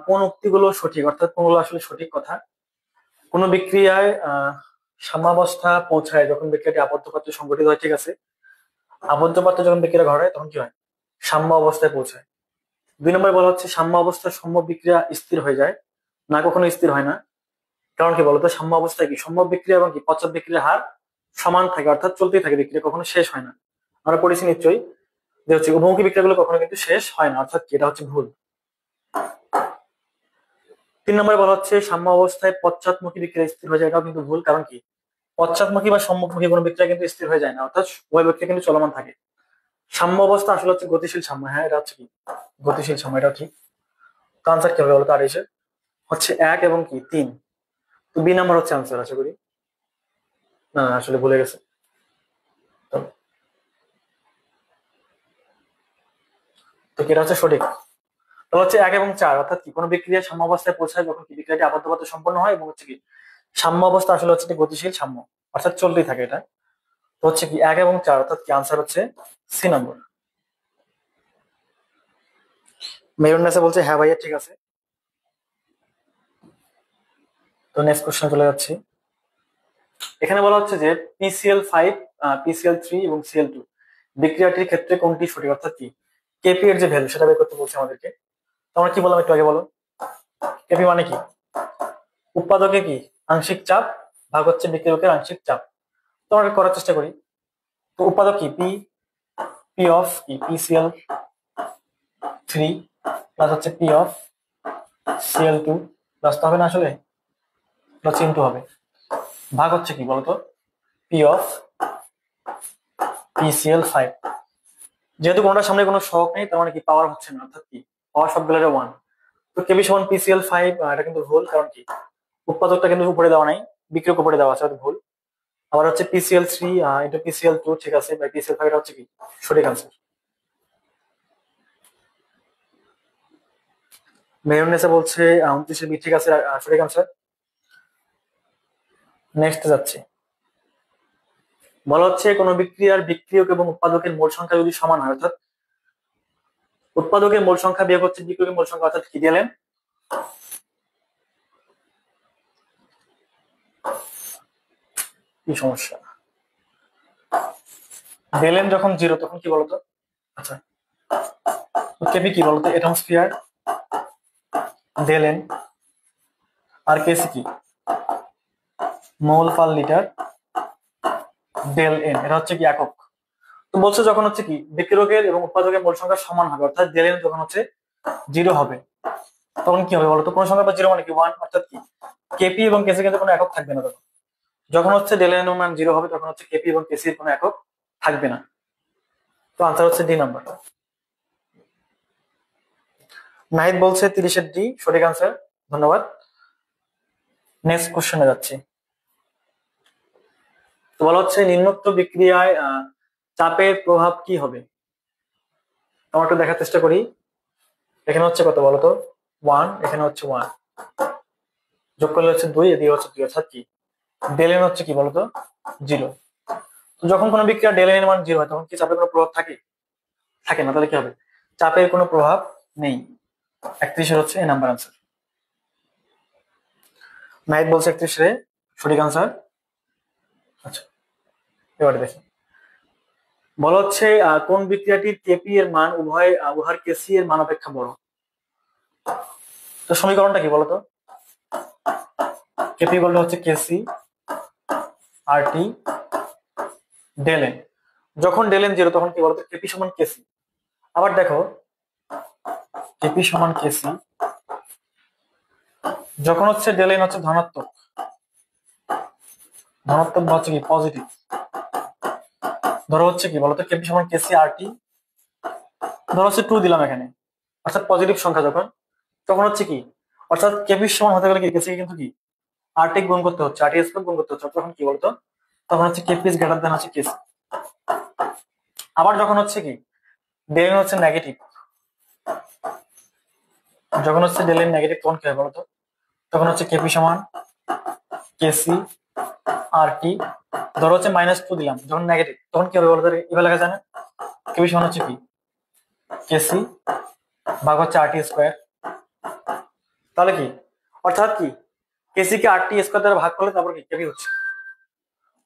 কোন উক্তিগুলো সঠিক, অর্থাৎ কোনগুলো আসলে সঠিক কথা। কোন বিক্রিয়ায় সাম্যাবস্থা পৌঁছায় যখন বিক্রিয়াটি আবদ্ধ পাত্রে সংঘটিত হয়, ঠিক আছে। আবদ্ধ পাত্রে যখন বিক্রিয়া ঘটে তখন কি হয়, সাম্য অবস্থায় পৌঁছায়। 2 নম্বরে বলা হচ্ছে সাম্য অবস্থায় সম্ভব বিক্রিয়া স্থির হয়ে যায়, না কখনো স্থির হয় না। কারণ কি বলতো, সাম্য অবস্থায় কি সম্ভব বিক্রিয়া এবং কি পশ্চাৎ বিক্রিয়ার হার সমান থাকে, অর্থাৎ চলতেই থাকে, বিক্রিয়া কখনো শেষ হয় না। আমরা পড়েছি নিশ্চয়ই যে হচ্ছে উভমুখী বিক্রিয়াগুলো কখনো কিন্তু শেষ হয় না, অর্থাৎ কি এটা হচ্ছে ভুল। 3 নম্বরে বলা হচ্ছে সাম্য অবস্থায় পশ্চাৎমুখী বিক্রিয়া স্থির হয়ে যায়, এটাও কিন্তু ভুল। কারণ কি পশ্চাৎমুখী বা সম্মুখমুখী কোনো বিক্রিয়া কিন্তু স্থির হয়ে যায় না, অর্থাৎ উভয় বিক্রিয়া কিন্তু চলমান থাকে। সাম্য অবস্থা আসলে হচ্ছে গতিশীল সাম্য, হ্যাঁ এটা হচ্ছে কি গতিশীল সাম্য, এটা ঠিক। তো আনসার কি হবে বলতো, আর এসে হচ্ছে 1 এবং কি 3। তো বি নাম্বার হচ্ছে আনসার, আশা করি। না না, আসলে ভুলে গেছে। তো তো কি এটা হচ্ছে সঠিক। তাহলে হচ্ছে 1 এবং 4, অর্থাৎ কি কোনো বিক্রিয়া সাম্য অবস্থায় পৌঁছায় যখন কি বিক্রিয়াটি আবদ্ধ পথে সম্পন্ন হয়, এবং হচ্ছে কি সাম্য অবস্থা আসলে হচ্ছে কি গতিশীল সাম্য, অর্থাৎ চলতেই থাকে এটা। তো হচ্ছে কি 1 এবং 4, অর্থাৎ কি আনসার হচ্ছে সি নম্বর। মেরুন্নেসা বলছে হ্যাঁ ভাইয়া ঠিক আছে। তো নেক্সট কোশ্চেন চলে যাচ্ছি। এখানে বলা হচ্ছে যে PCl5, PCl3 এবং Cl2 বিক্রিয়াটির ক্ষেত্রে কোনটি সঠিক, অর্থাৎ কি কেপি এর যে ভ্যালু সেটা বের করতে বলছে আমাদেরকে। তো আমরা কি বললাম একটু আগে, বলো কেপি মানে কি, উৎপাদকে কি আংশিক চাপ ভাগ হচ্ছে বিক্রিয়কের আংশিক চাপ। তো আমরা করার চেষ্টা করি। তো উৎপাদক কি পি, পি অফ কি PCl3 প্লাস হচ্ছে পি অফ Cl2, প্লাস তো হবে না আসলে, প্লাস ইনটু হবে, ভাগ হচ্ছে কি বলতো পি অফ PCl5। যেহেতু কোনটার সামনে কোনো সহগ নেই, তার মানে কি পাওয়ার হচ্ছে না, অর্থাৎ কি পাওয়ার সবগুলোর 1। তো কেবি সমান PCl5, এটা কিন্তু ভুল, কারণ কি উৎপাদকটা কিন্তু উপরে দেওয়া নাই, বিক্রিয়ক উপরে দেওয়া আছে, ভুল। আবার হচ্ছে PCl3 ইন্টু PCl2, ঠিক আছে, বাই PCl5, এটা হচ্ছে কি সঠিক আনসার। মেহরুন্নেসা বলছে 29 বি, ঠিক আছে, সঠিক আনসার। নেক্সট যাচ্ছে। বলা হচ্ছে কোন বিক্রিয়ার বিক্রিয়ক এবং উৎপাদকের মোল সংখ্যা যদি সমান হয়, অর্থাৎ উৎপাদকের মোল সংখ্যা বিয়োগ হচ্ছে বিক্রিয়কের মোল সংখ্যা, অর্থাৎ কি দিলেন, কি সমস্যা, দিলেন যখন 0 তখন কি বলতো, আচ্ছা কেপি কি বলতো অ্যাটমোস্ফিয়ার দিলেন, আর কেসি কি মোল পার লিটার ডেল এন, এটা হচ্ছে কি একক। তো বলছে যখন হচ্ছে কি বিক্রিয়কের এবং উৎপাদকের মোল সংখ্যা সমান হবে, অর্থাৎ ডেল এন যখন হচ্ছে 0 হবে, তখন কি হবে বলতো, কোন সংখ্যা বা 0 মানে কি 1, অর্থাৎ কি কেপি এবং কেসি কিন্তু কোনো একক থাকবে না তখন। যখন হচ্ছে ডেল এন এর মান 0 হবে, তখন হচ্ছে কেপি এবং কেসির কোনো একক থাকবে না। তো আনসার হচ্ছে ডি নাম্বার। নাহিদ বলছে 30 এর ডি সঠিক আনসার, ধন্যবাদ। নেক্সট কোশ্চেনে যাচ্ছি। তো বলা হচ্ছে নিম্নোক্ত বিক্রিয়ায় চাপের প্রভাব কি হবে? আমরা একটু দেখার চেষ্টা করি। এখানে হচ্ছে কত বলতো, 1, এখানে হচ্ছে 1, যোগ করলে হচ্ছে 2, এদিকে হচ্ছে 2, অর্থাৎ কি ডেল এন হচ্ছে কি বলতো 0। তো যখন কোনো বিক্রিয়া ডেল এন এর মান 0 হয় তখন কি চাপের কোনো প্রভাব থাকে? থাকে না। তাহলে কি হবে? চাপের কোনো প্রভাব নেই। 31 হচ্ছে এই নাম্বার আনসার। নাইট বলছে 31 সঠিক আনসার। আচ্ছা, এবারে দেখি বলা হচ্ছে কোন বিক্রিয়াটির কেপি এর মান উহার কেসি এর মান অপেক্ষা বড়। তো সমীকরণটা কি বলতো? কেপি বলতে হচ্ছে কেসি আর টি ডেল এন। যখন ডেল এন 0 তখন কি বলতো? কেপি সমান কেসি। আবার দেখো কেপি সমান কেসি যখন হচ্ছে ডেল এন হচ্ছে ধনাত্মক, ধনাত্মক বা হচ্ছে কি পজিটিভ। ধরো হচ্ছে কি বলতো কেপি সমান কেসি আর টি, ধরো হচ্ছে 2 দিলাম এখানে, অর্থাৎ পজিটিভ সংখ্যা যখন, তখন হচ্ছে কি, অর্থাৎ কেপি সমান হতে গেলে কি কেসি কিন্তু কি আর টি গুণ করতে হচ্ছে, আর টি স্কয়ার গুণ করতে হচ্ছে, তখন কি বলতো তখন হচ্ছে কেপি ইজ গ্রেটার দ্যান হচ্ছে কেসি। আবার যখন হচ্ছে কি ডেল এন হচ্ছে নেগেটিভ, যখন হচ্ছে ডেল এন নেগেটিভ তখন কি হয় বলতো? তখন হচ্ছে কেপি সমান কেসি আর টি, ধরো হচ্ছে -2 দিলাম যখন নেগেটিভ, তখন কি হবে বলতো? এবার লেখা যায় না? কেপি সমান হচ্ছে কি কেসি ভাগ হচ্ছে আর টি স্কয়ার। তাহলে কি, অর্থাৎ কি কেসি কে আর টি স্কয়ার দ্বারা ভাগ করলে তারপর কি কেপি হচ্ছে,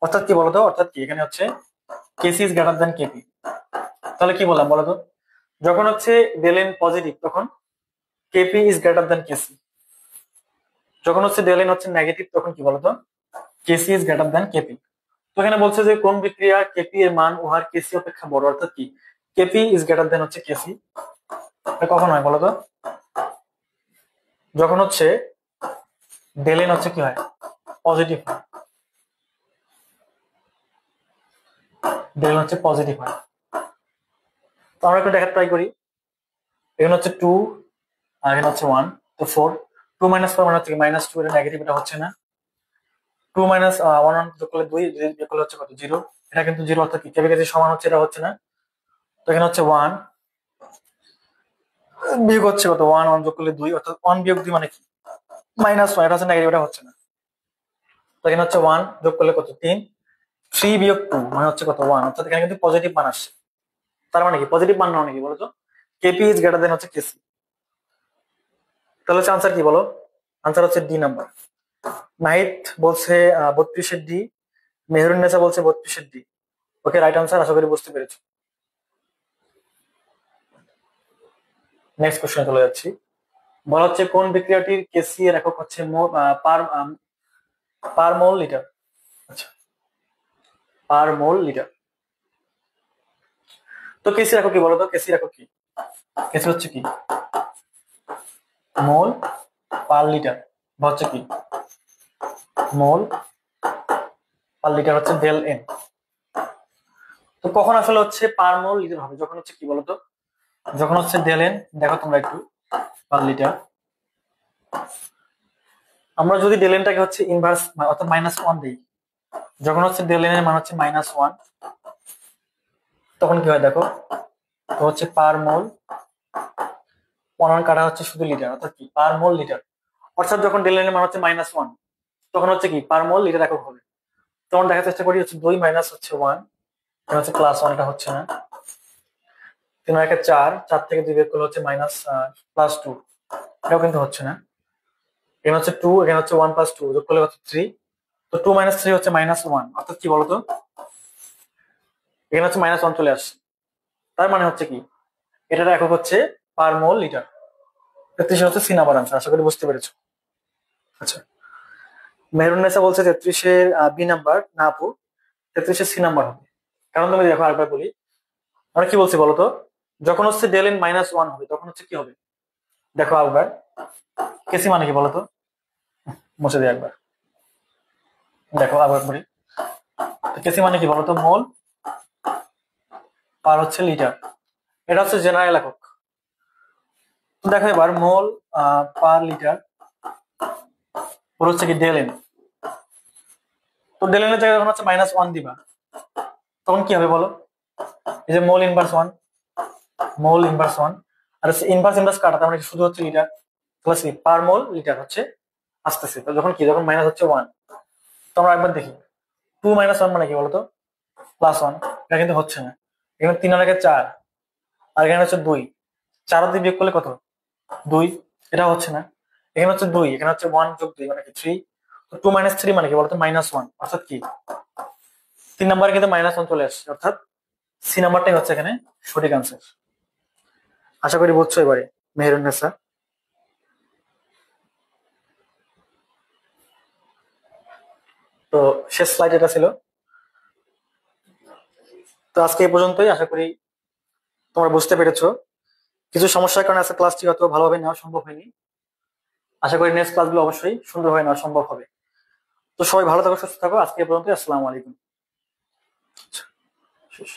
অর্থাৎ কি বলতো? অর্থাৎ কি এখানে হচ্ছে কেসি ইজ গ্রেটার দ্যান কেপি। তাহলে কি বললাম বলতো? যখন হচ্ছে ডেল এন পজিটিভ তখন কেপি ইজ গ্রেটার দ্যান কেসি, যখন হচ্ছে ডেল এন হচ্ছে নেগেটিভ তখন কি বলতো? কেসি ইজ গ্রেটার দ্যান কেপি। তো এখানে বলছে যে কোন বিক্রিয়া কেপি এর মান উহার কেসি অপেক্ষা বড়, অর্থাৎ কি কেপি ইজ গ্রেটার দ্যান হচ্ছে কেসি। কখন হয় বলতো? যখন হচ্ছে ডেল এন হচ্ছে কি হয় পজিটিভ হয়, ডেল হচ্ছে পজিটিভ হয়। তো আমরা একটু দেখার ট্রাই করি। এখানে হচ্ছে 2 আর এখানে হচ্ছে 1, তো 4, 2 - 4 মানে হচ্ছে -2, এটা নেগেটিভ, এটা হচ্ছে না। 2 - 1 যোগ করলে 2, যোগ করলে হচ্ছে কত 0, এটা কিন্তু 0, অর্থাৎ কি কেবি কেজি সমান হচ্ছে, এটা হচ্ছে না। তো এখানে হচ্ছে 1 বিয়োগ হচ্ছে কত 1, 1 যোগ করলে 2, অর্থাৎ 1 বিয়োগ 2 মানে কি -1, এটা হচ্ছে নেগেটিভ, এটা হচ্ছে না। তো এখানে হচ্ছে 1 যোগ করলে কত 3, 3 বিয়োগ 2 মানে হচ্ছে কত 1, অর্থাৎ এখানে কিন্তু পজিটিভ মান আসছে। তার মানে কি পজিটিভ মান না মানে কি বলতো? কেপি ইজ গ্রেটার দেন হচ্ছে কেসি। তাহলে হচ্ছে আনসার কি বলো? আনসার হচ্ছে ডি নাম্বার। নাহিদ বলছে 32 ডি, মেহরুন্নেসা বলছে 32 ডি। ওকে, রাইট আনসার, আশা করি বুঝতে পেরেছো। নেক্সট কোশ্চেনে চলে যাচ্ছি। বলা হচ্ছে কোন বিক্রিয়াটির কেসি এর একক হচ্ছে পার পার মোল লিটার। আচ্ছা, পার মোল লিটার। তো কেসি একক কি বলতো? কেসি একক কি? কেসি হচ্ছে কি মোল পার লিটার, বা হচ্ছে কি মোল পার লিটার হচ্ছে ডেল এন। তো কখন আসলে হচ্ছে পার মোল লিটার হবে? যখন হচ্ছে কি বলতো, যখন হচ্ছে ডেল এন, দেখো তোমরা একটু পার লিটার, আমরা যদি ডেল এনটাকে হচ্ছে ইনভার্স অর্থাৎ -1 দিই, যখন হচ্ছে ডেল এন এর মান হচ্ছে -1, তখন কি হয় দেখো, তো হচ্ছে পার মোল, 1 কাটা হচ্ছে শুধু লিটার, অর্থাৎ কি পার মোল লিটার। অর্থাৎ যখন ডেল এন এর মান হচ্ছে -1, তখন হচ্ছে কি পার মোল লিটার একক হবে। তখন দেখার চেষ্টা করি হচ্ছে 2 মাইনাস হচ্ছে 1, এটা হচ্ছে +1, এটা হচ্ছে না। 3 আর 1 4, 4 থেকে 2 বিয়োগ করলে হচ্ছে +2, এটাও কিন্তু হচ্ছে না। এখানে হচ্ছে 2, এখানে হচ্ছে 1 + 2 যোগ করলে হচ্ছে 3, তো 2 - 3 হচ্ছে -1, অর্থাৎ কি বলতো এখানে হচ্ছে -1 চলে আসছে। তার মানে হচ্ছে কি এটার একক হচ্ছে পার মোল লিটার। 33 হচ্ছে সি নাম্বার আনসার, আশা করি বুঝতে পেরেছো। আচ্ছা, মেহরুন্নেসা বলছে 33-এর বি নাম্বার, না আপু 33-এর সি নাম্বার হবে। কারণ তুমি দেখো আরেকবার বলি, আমরা কি বলছি বলতো, যখন হচ্ছে ডেল এন -1 হবে তখন হচ্ছে কি হবে, দেখো আরেকবার কেসি মানে কি বলতো, মুছে দিই একবার, দেখো আবার বলি, কেসি মানে কি বলতো মোল পার হচ্ছে লিটার, এটা হচ্ছে জেনারেল একক। তো দেখো এবার মোল পার লিটার হচ্ছে কি ডেল এন। তো ডেল এন এর জায়গায় যখন হচ্ছে -1 দিবা তখন কি হবে বলো? এই যে mole inverse one, mole inverse one, আর হচ্ছে ইনভার্স ইনভার্স কাটা, তার মানে শুধু হচ্ছে litre plus per mole litre হচ্ছে আসতেছে। তো যখন কি, যখন মাইনাস হচ্ছে ওয়ান, তো আমরা একবার দেখি 2 - 1 মানে কি বলতো, +1, এটা কিন্তু হচ্ছে না। এখানে 3 আর 1 4, আর এখানে হচ্ছে 2, 4 দিয়ে বিয়োগ করলে কত, 2, এটা হচ্ছে না। এখানে হচ্ছে 2, এখানে হচ্ছে 1 যোগ 2 মানে কি 3, তো 2 - 3 মানে কি বলতো, -1, অর্থাৎ কি 3 নাম্বারে কিন্তু -1 চলে আসছে, অর্থাৎ সি নাম্বারটাই হচ্ছে এখানে সঠিক আনসার। আশা করি বুঝছো এবারে মেহেরুন্নেসা। তো শেষ স্লাইড এটা ছিল। তো আজকে এই পর্যন্তই, আশা করি তোমরা বুঝতে পেরেছো। কিছু সমস্যার কারণে আজকে ক্লাসটি হয়তো ভালোভাবে নেওয়া সম্ভব হয়নি। আশা করি নেক্সট ক্লাসগুলো অবশ্যই সুন্দরভাবে নেওয়া সম্ভব হবে। তো সবাই ভালো থাকো, সুস্থ থাকো। আজকে এই পর্যন্ত, আসসালামু আলাইকুম। শেষ।